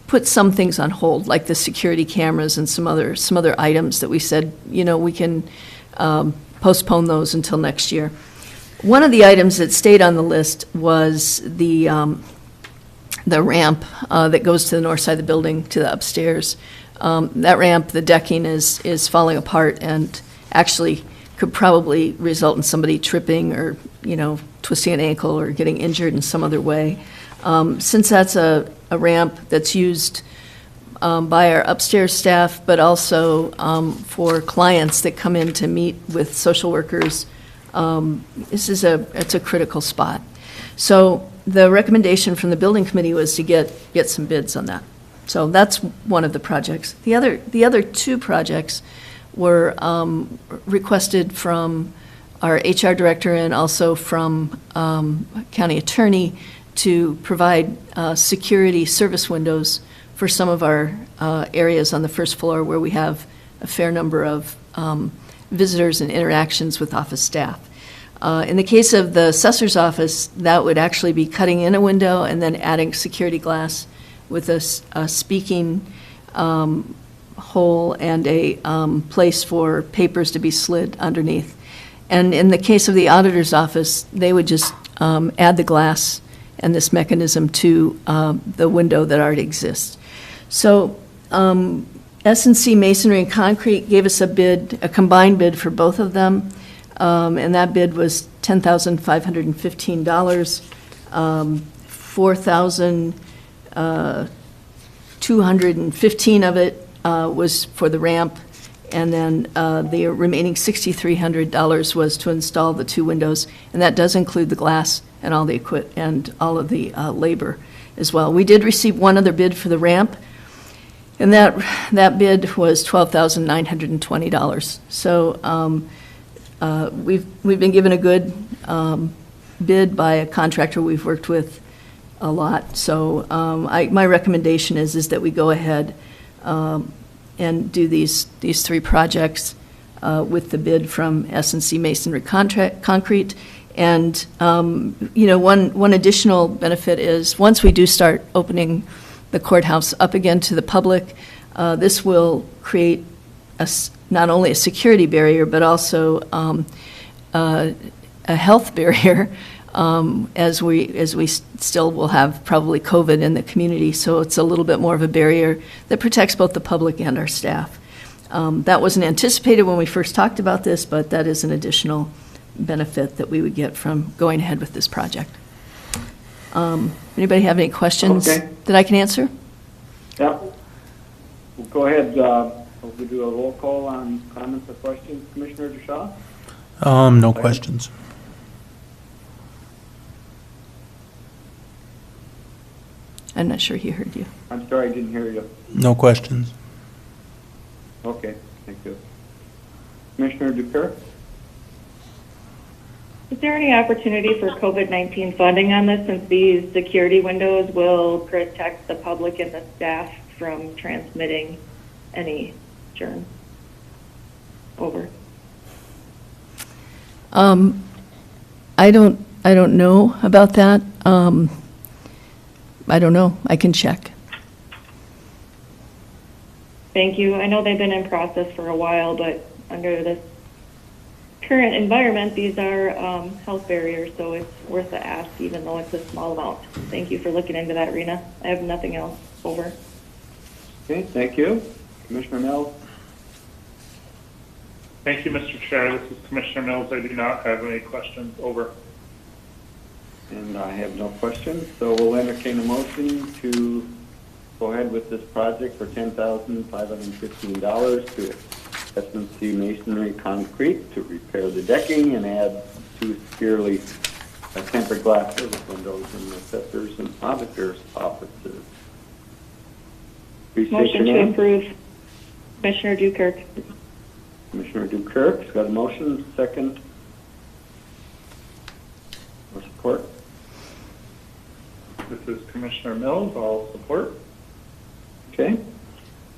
put some things on hold, like the security cameras and some other items that we said, we can postpone those until next year. One of the items that stayed on the list was the ramp that goes to the north side of the building to the upstairs. That ramp, the decking is falling apart and actually could probably result in somebody tripping or, twisting an ankle or getting injured in some other way. Since that's a ramp that's used by our upstairs staff, but also for clients that come in to meet with social workers, it's a critical spot. So the recommendation from the building committee was to get some bids on that. So that's one of the projects. The other 2 projects were requested from our HR director and also from county attorney to provide security service windows for some of our areas on the first floor where we have a fair number of visitors and interactions with office staff. In the case of the assessor's office, that would actually be cutting in a window and then adding security glass with a speaking hole and a place for papers to be slid underneath. And in the case of the auditor's office, they would just add the glass and this mechanism to the window that already exists. So S&C Masonry and Concrete gave us a combined bid for both of them, and that bid was $10,515. $4,215 of it was for the ramp, and then the remaining $6,300 was to install the 2 windows, and that does include the glass and all the and all of the labor as well. We did receive one other bid for the ramp, and that bid was $12,920. So we've been given a good bid by a contractor we've worked with a lot. So my recommendation is that we go ahead and do these 3 projects with the bid from S&C Masonry Concrete. And one additional benefit is once we do start opening the courthouse up again to the public, this will create not only a security barrier but also a health barrier. As we still will have probably COVID in the community, so it's a little bit more of a barrier that protects both the public and our staff. That wasn't anticipated when we first talked about this, but that is an additional benefit that we would get from going ahead with this project. Anybody have any questions that I can answer? Yeah. We'll go ahead. We'll do a roll call on comments or questions. Commissioner DeShaw? No questions. I'm not sure he heard you. I'm sorry, I didn't hear you. No questions. Okay, thank you. Commissioner Duper? Is there any opportunity for COVID-19 funding on this, since these security windows will protect the public and the staff from transmitting any germs? Over. I don't know about that. I don't know. I can check. Thank you. I know they've been in process for a while, but under this current environment, these are health barriers, so it's worth the ask, even though it's a small amount. Thank you for looking into that, Rena. I have nothing else. Over. Okay, thank you. Commissioner Mills? Thank you, Mr. Chair. This is Commissioner Mills. I do not have any questions. Over. And I have no questions, so we'll entertain a motion to go ahead with this project for $10,515 to S&C Masonry Concrete to repair the decking and add 2 securely tempered glass service windows in the assessors and auditors' offices. Please state Motion your to name. approve. Commissioner Dukirk. Commissioner Dukirk's got a motion, second. Or support? This is Commissioner Mills. I'll support. Okay.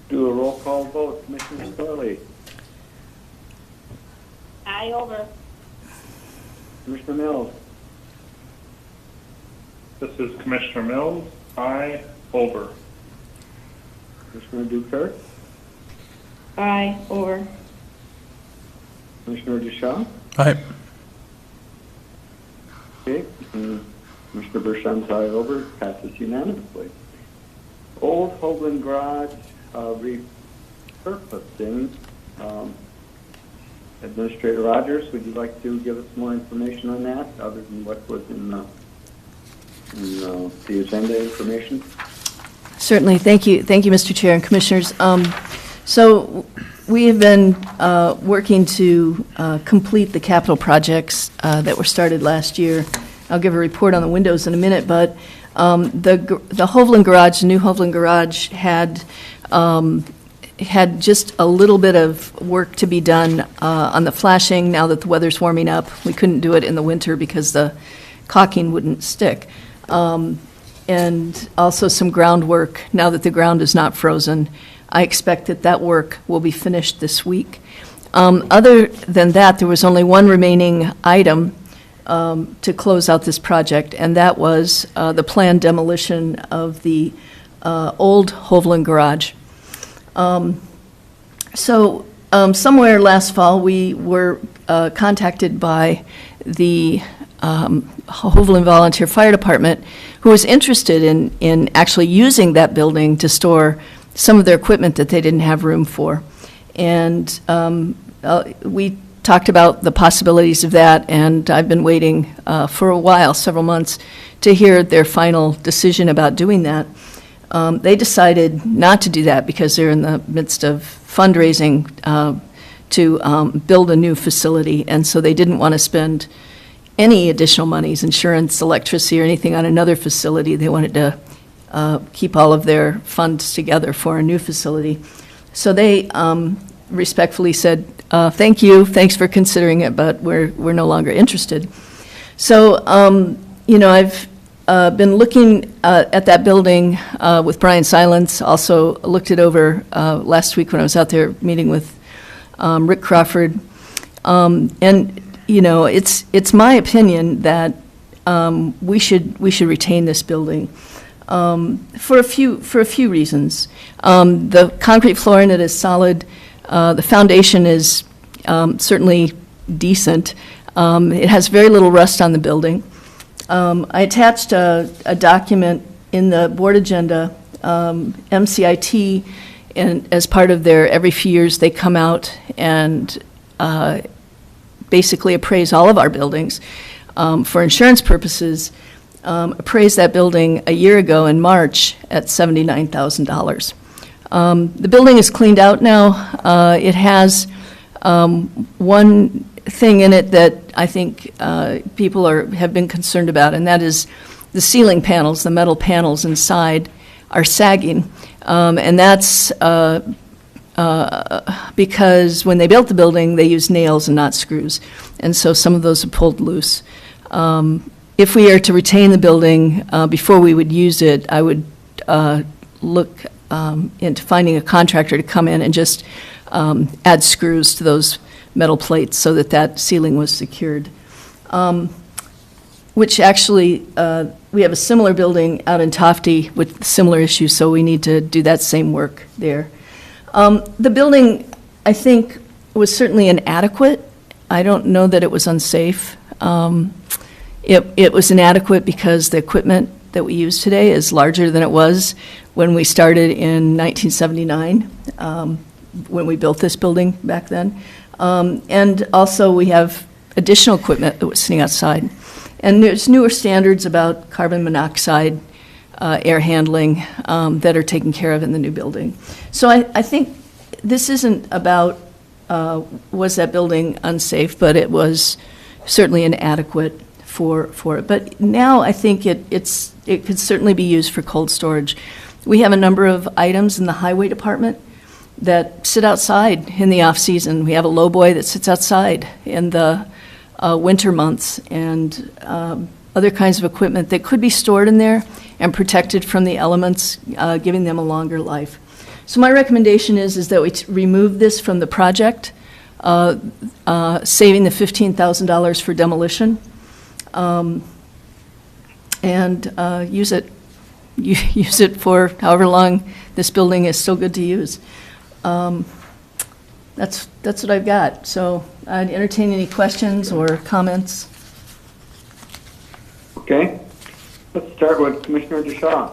Do a roll call vote. Commissioner Storley? Aye, over. Commissioner Mills? This is Commissioner Mills. Aye. Over. Commissioner Dukirk? Aye. Over. Commissioner Duchamp? Aye. Okay. Commissioner Bershon's aye over. Passes unanimously. Old Hoagland Garage repurposing. Administrator Rogers, would you like to give us more information on that, other than what was in the agenda information? Certainly. Thank you. Thank you, Mr. Chair and Commissioners. So we have been working to complete the capital projects that were started last year. I'll give a report on the windows in a minute, but the Hoagland Garage, the new Hoagland Garage, had just a little bit of work to be done on the flashing. Now that the weather's warming up, we couldn't do it in the winter because the caulking wouldn't stick. And also some groundwork, now that the ground is not frozen. I expect that work will be finished this week. Other than that, there was only one remaining item to close out this project, and that was the planned demolition of the old Hoagland Garage. Somewhere last fall, we were contacted by the Hoagland Volunteer Fire Department, who was interested in actually using that building to store some of their equipment that they didn't have room for. And we talked about the possibilities of that, and I've been waiting for a while, several months, to hear their final decision about doing that. They decided not to do that because they're in the midst of fundraising to build a new facility, and so they didn't want to spend any additional monies, insurance, electricity, or anything on another facility. They wanted to keep all of their funds together for a new facility. So they respectfully said, thank you, thanks for considering it, but we're no longer interested. So, I've been looking at that building with Brian Silence, also looked it over last week when I was out there meeting with Rick Crawford. It's my opinion that we should retain this building for a few reasons. The concrete floor in it is solid. The foundation is certainly decent. It has very little rust on the building. I attached a document in the board agenda, MCIT, and as part of their, every few years they come out and basically appraise all of our buildings for insurance purposes. Appraised that building a year ago in March at $79,000. The building is cleaned out now. It has one thing in it that I think people have been concerned about, and that is the ceiling panels, the metal panels inside, are sagging. And that's because when they built the building, they used nails and not screws. And so some of those are pulled loose. If we are to retain the building, before we would use it, I would look into finding a contractor to come in and just add screws to those metal plates so that that ceiling was secured. Which actually, we have a similar building out in Tofty with similar issues, so we need to do that same work there. The building, I think, was certainly inadequate. I don't know that it was unsafe. It was inadequate because the equipment that we use today is larger than it was when we started in 1979, when we built this building back then. And also, we have additional equipment that was sitting outside. And there's newer standards about carbon monoxide, air handling that are taken care of in the new building. So I think this isn't about was that building unsafe, but it was certainly inadequate for it. But now I think it could certainly be used for cold storage. We have a number of items in the highway department that sit outside in the off-season. We have a lowboy that sits outside in the winter months, and other kinds of equipment that could be stored in there and protected from the elements, giving them a longer life. So my recommendation is that we remove this from the project, saving the $15,000 for demolition, and use it for however long this building is still good to use. That's what I've got. So I'd entertain any questions or comments. Okay. Let's start with Commissioner DeShaw.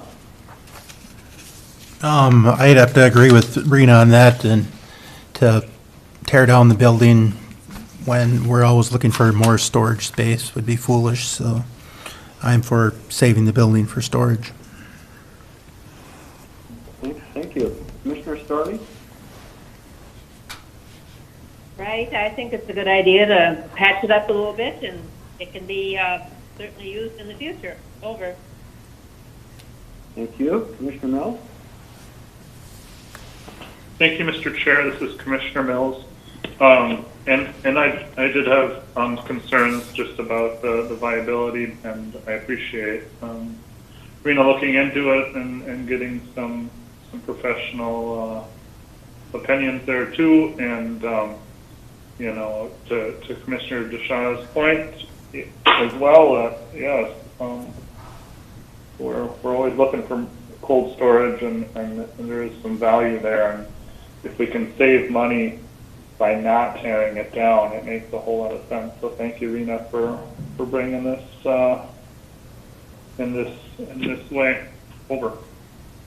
I'd have to agree with Rena on that, and to tear down the building when we're always looking for more storage space would be foolish, so I'm for saving the building for storage. Thank you. Commissioner Storley? Right, I think it's a good idea to patch it up a little bit, and it can be certainly used in the future. Over. Thank you. Commissioner Mills? Thank you, Mr. Chair. This is Commissioner Mills. And I did have concerns just about the viability, and I appreciate Rena looking into it and getting some professional opinions there too. And you know, to Commissioner DeShaw's point as well, yes, we're always looking for cold storage, and there is some value there. And if we can save money by not tearing it down, it makes a whole lot of sense. So thank you, Rena, for bringing this in this way. Over.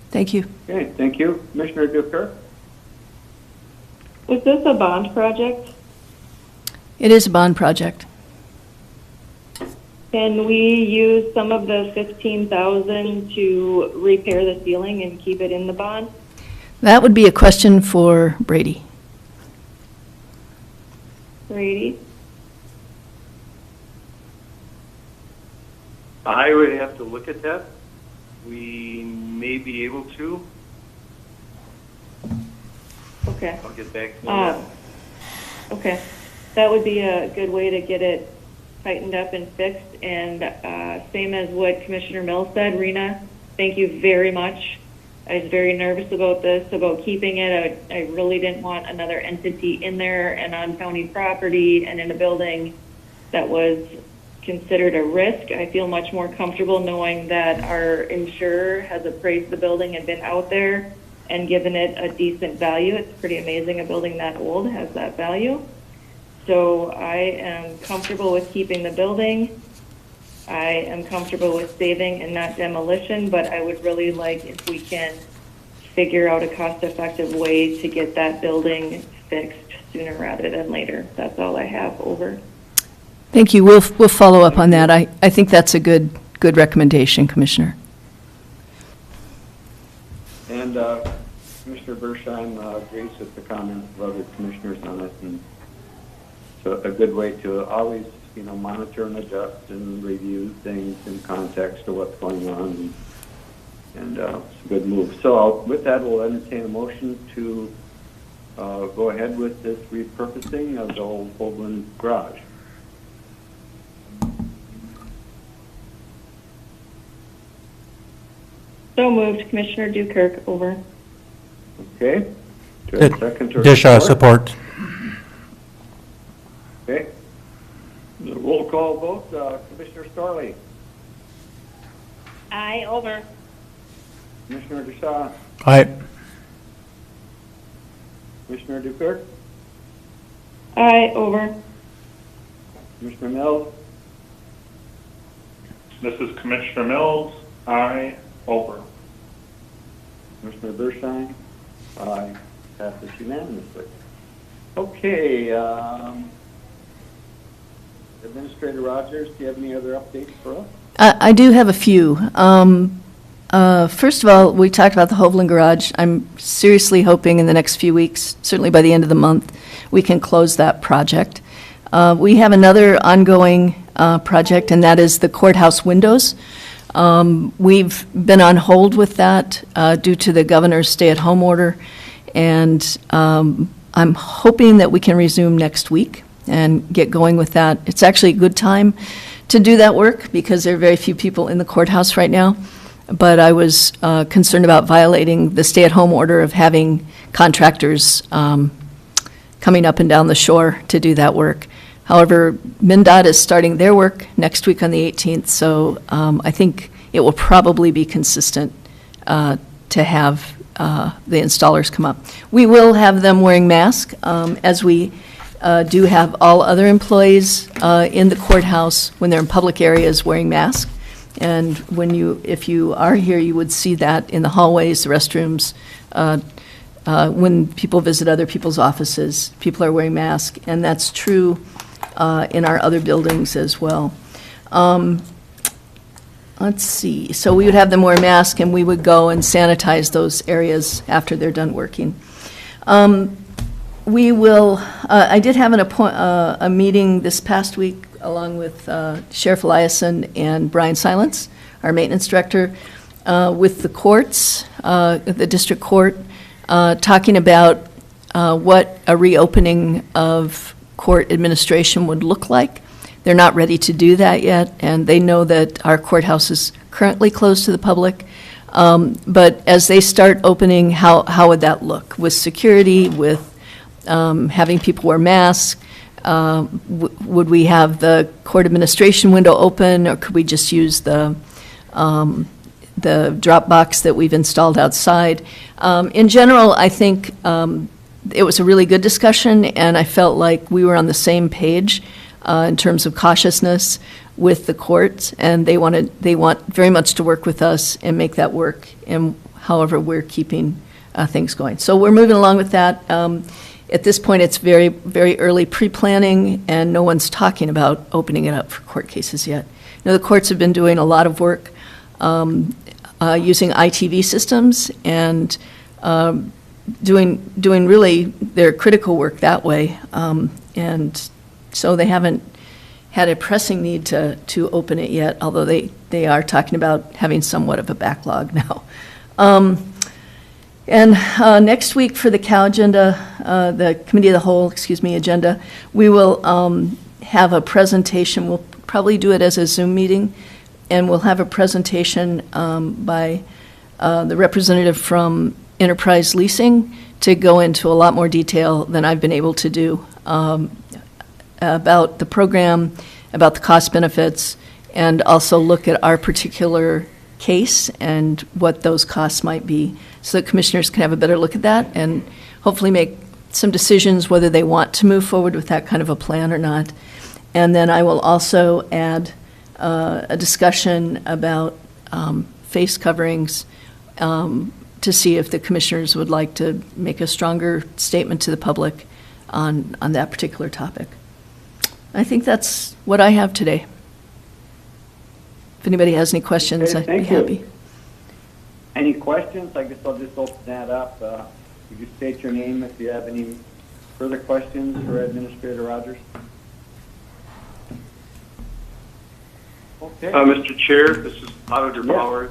Thank you. Okay, thank you. Commissioner Duker? Was this a bond project? It is a bond project. Can we use some of the $15,000 to repair the ceiling and keep it in the bond? That would be a question for Brady. Brady? I would have to look at that. We may be able to. Okay. I'll get back to that. Okay. That would be a good way to get it tightened up and fixed. And same as what Commissioner Mills said, Rena, thank you very much. I was very nervous about this, about keeping it. I really didn't want another entity in there and on county property and in a building that was considered a risk. I feel much more comfortable knowing that our insurer has appraised the building and been out there and given it a decent value. It's pretty amazing a building that old has that value. So I am comfortable with keeping the building. I am comfortable with saving and not demolition, but I would really like if we can figure out a cost-effective way to get that building fixed sooner rather than later. That's all I have. Over. Thank you. We'll follow up on that. I think that's a good recommendation, Commissioner. And Commissioner Bersheim agrees with the comments of other commissioners on it. And so a good way to always monitor and adjust and review things in context of what's going on. And it's a good move. So with that, we'll entertain a motion to go ahead with this repurposing of the old Hoagland garage. So moved, Commissioner Dukirk, over. Okay. Do I have a second or Dishaw, support. Okay. The roll call vote, Commissioner Storley, Aye, over. Commissioner Dishaw, Aye. Commissioner Dukirk, Aye, over. Commissioner Mills, This is Commissioner Mills. Aye, over. Commissioner Bershine. Aye. Passes unanimously. Okay. Administrator Rogers, do you have any other updates for us? I do have a few. First of all, we talked about the Hovland Garage. I'm seriously hoping in the next few weeks, certainly by the end of the month, we can close that project. We have another ongoing project, and that is the courthouse windows. We've been on hold with that due to the governor's stay-at-home order, and I'm hoping that we can resume next week and get going with that. It's actually a good time to do that work because there are very few people in the courthouse right now. But I was concerned about violating the stay-at-home order of having contractors coming up and down the shore to do that work. However, MnDOT is starting their work next week on the 18th, so I think it will probably be consistent to have the installers come up. We will have them wearing masks, as we do have all other employees in the courthouse when they're in public areas wearing masks. And if you are here, you would see that in the hallways, the restrooms. When people visit other people's offices, people are wearing masks, and that's true in our other buildings as well. Let's see. So we would have them wear masks, and we would go and sanitize those areas after they're done working. We will. I did have a meeting this past week along with Sheriff Eliason and Brian Silence, our maintenance director, with the courts, the district court, talking about what a reopening of court administration would look like. They're not ready to do that yet, and they know that our courthouse is currently closed to the public. But as they start opening, how would that look? With security, with having people wear masks? Would we have the court administration window open, or could we just use the drop box that we've installed outside? In general, I think it was a really good discussion, and I felt like we were on the same page in terms of cautiousness with the courts, and they want very much to work with us and make that work, and however we're keeping things going. So we're moving along with that. At this point, it's very, very early pre-planning, and no one's talking about opening it up for court cases yet. The courts have been doing a lot of work using ITV systems and doing really their critical work that way. And so they haven't had a pressing need to open it yet, although they are talking about having somewhat of a backlog now. And next week for the COW agenda, the Committee of the Whole, agenda, we will have a presentation. We'll probably do it as a Zoom meeting, and we'll have a presentation by the representative from Enterprise Leasing to go into a lot more detail than I've been able to do about the program, about the cost benefits, and also look at our particular case and what those costs might be, so that commissioners can have a better look at that and hopefully make some decisions whether they want to move forward with that kind of a plan or not. And then I will also add a discussion about face coverings to see if the commissioners would like to make a stronger statement to the public on that particular topic. I think that's what I have today. If anybody has any questions, Okay, I'd be happy. Any questions? I guess I'll just open that up. Would you state your name if you have any further questions for Administrator Rogers? Okay. Mr. Chair, this is Auditor Yes. Bauer.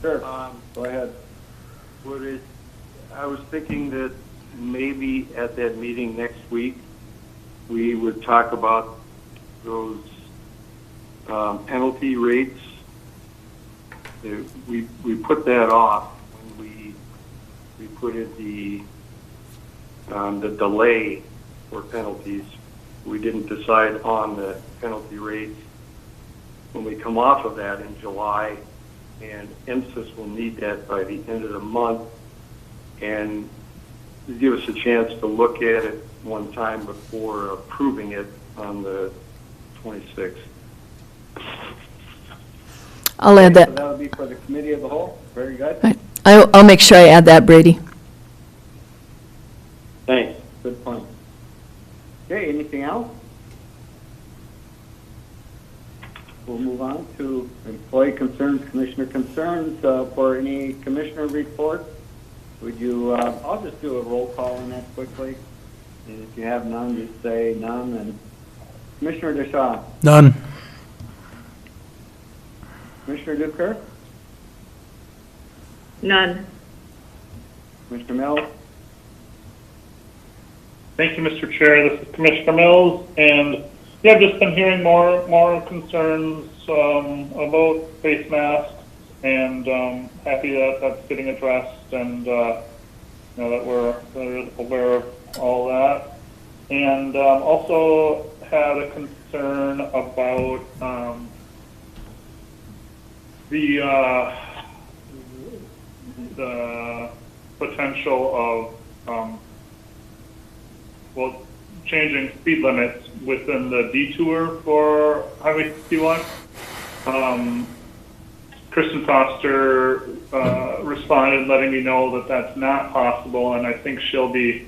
Sure. Go ahead. I was thinking that maybe at that meeting next week, we would talk about those penalty rates. We put that off when we put in the delay for penalties. We didn't decide on the penalty rates. When we come off of that in July, and MSIS will need that by the end of the month, and give us a chance to look at it one time before approving it on the 26th. I'll add So that. that would be for the committee of the whole. Very good. Right. I'll make sure I add that, Brady. Thanks. Good point. Okay, anything else? We'll move on to employee concerns, commissioner concerns. For any commissioner report, would you, I'll just do a roll call on that quickly. And if you have none, just say none. And Commissioner DeShaw, None. Commissioner Duker, None. Commissioner Mills, Thank you, Mr. Chair. This is Commissioner Mills, and yeah, I've just been hearing more concerns about face masks, and happy that that's getting addressed, and that we're aware of all that. And also had a concern about the potential of changing speed limits within the detour for Highway 61. Kristen Foster responded letting me know that that's not possible, and I think she'll be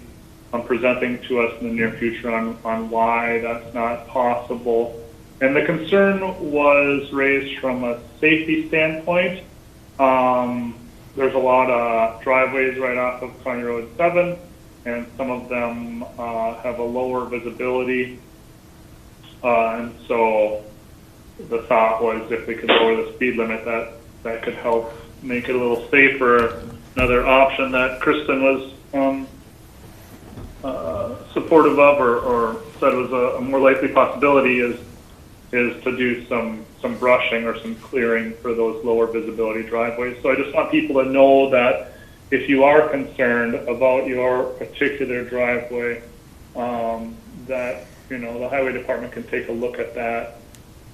presenting to us in the near future on why that's not possible. And the concern was raised from a safety standpoint. There's a lot of driveways right off of County Road 7, and some of them have a lower visibility. And so the thought was if we could lower the speed limit, that could help make it a little safer. Another option that Kristen was supportive of or said was a more likely possibility is to do some brushing or some clearing for those lower visibility driveways. So I just want people to know that if you are concerned about your particular driveway, that the highway department can take a look at that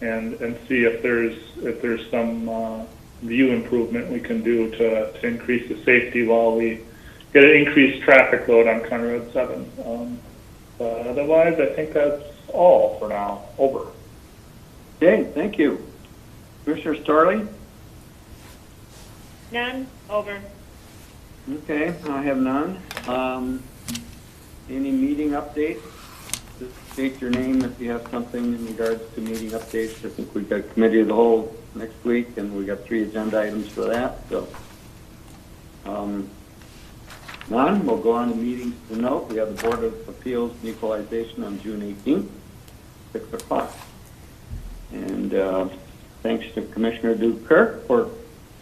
and see if there's some view improvement we can do to increase the safety while we get an increased traffic load on County Road 7. But otherwise, I think that's all for now. Over. okay, thank you. Commissioner Starley? None. Over. Okay, I have none. Any meeting updates? Just state your name if you have something in regards to meeting updates. I think we've got committee of the whole next week, and we've got 3 agenda items for that. So, none. We'll go on to meetings to note. We have the Board of Appeals and Equalization on June 18th, 6 o'clock. And thanks to Commissioner Duke-Kirk for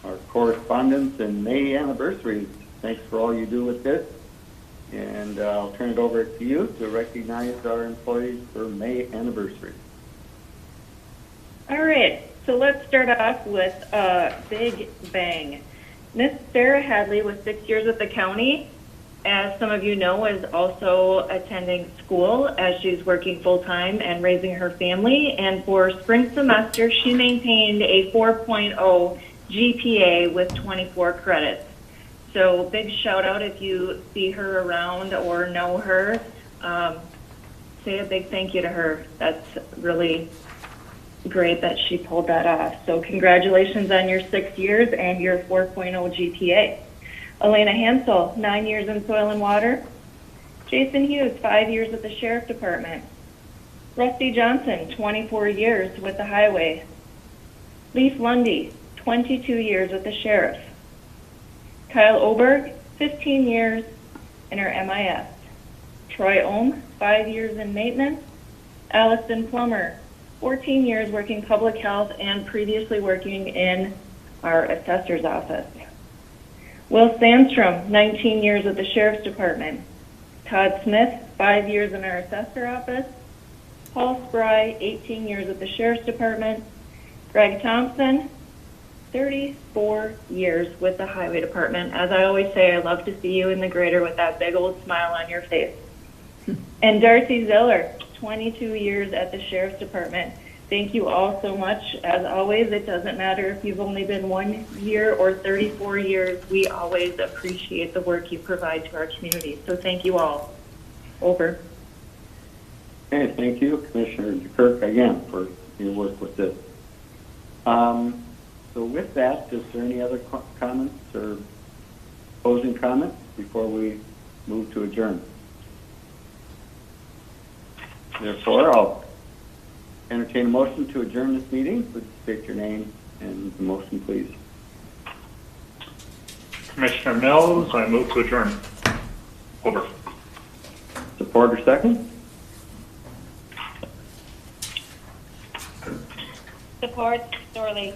our correspondence and May anniversaries. Thanks for all you do with this. And I'll turn it over to you to recognize our employees for May anniversary. All right, so let's start off with a big bang. Miss Sarah Hadley was 6 years at the county. As some of you know, is also attending school as she's working full-time and raising her family. And for spring semester, she maintained a 4.0 GPA with 24 credits. So big shout out if you see her around or know her. Say a big thank you to her. That's really great that she pulled that off. So congratulations on your 6 years and your 4.0 GPA. Elena Hansel, 9 years in soil and water. Jason Hughes, 5 years at the Sheriff Department. Rusty Johnson, 24 years with the Highway. Leaf Lundy, 22 years with the Sheriff. Kyle Oberg, 15 years in our MIS. Troy Ohm, 5 years in maintenance. Allison Plummer, 14 years working public health and previously working in our assessor's office. Will Sandstrom, 19 years with the Sheriff's Department. Todd Smith, 5 years in our assessor office. Paul Spry, 18 years with the Sheriff's Department. Greg Thompson, 34 years with the Highway Department. As I always say, I love to see you in the grader with that big old smile on your face. And Darcy Ziller, 22 years at the Sheriff's Department. Thank you all so much. As always, it doesn't matter if you've only been 1 year or 34 years. We always appreciate the work you provide to our community. So thank you all. Over. Okay, thank you, Commissioner DeKirk, again, for your work with this. So with that, is there any other comments or closing comments before we move to adjourn? Therefore, I'll entertain a motion to adjourn this meeting. Would you state your name and the motion, please? Commissioner Mills, I move to adjourn. Over. Support or second? Support, Sorley.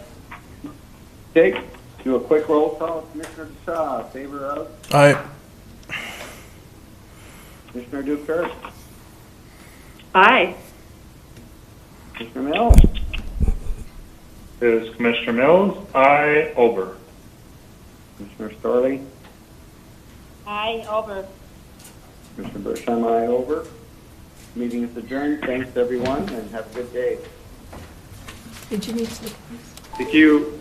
Okay, do a quick roll call. Commissioner Shaw, favor of? Aye. Commissioner DeKirk? Aye. Commissioner Mills? Is Commissioner Mills? Aye. Over. Commissioner Storley? Aye, over. Commissioner Bershon, aye, over. Meeting is adjourned. Thanks, everyone, and have a good day. Did you need to? Thank you.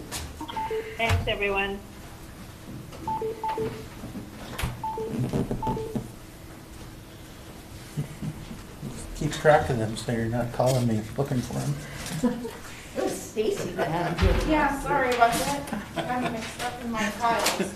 Thanks, everyone. Keep track of them so you're not calling me looking for them. It was Stacy that had him. Yeah, sorry about that. Got mixed up in my files.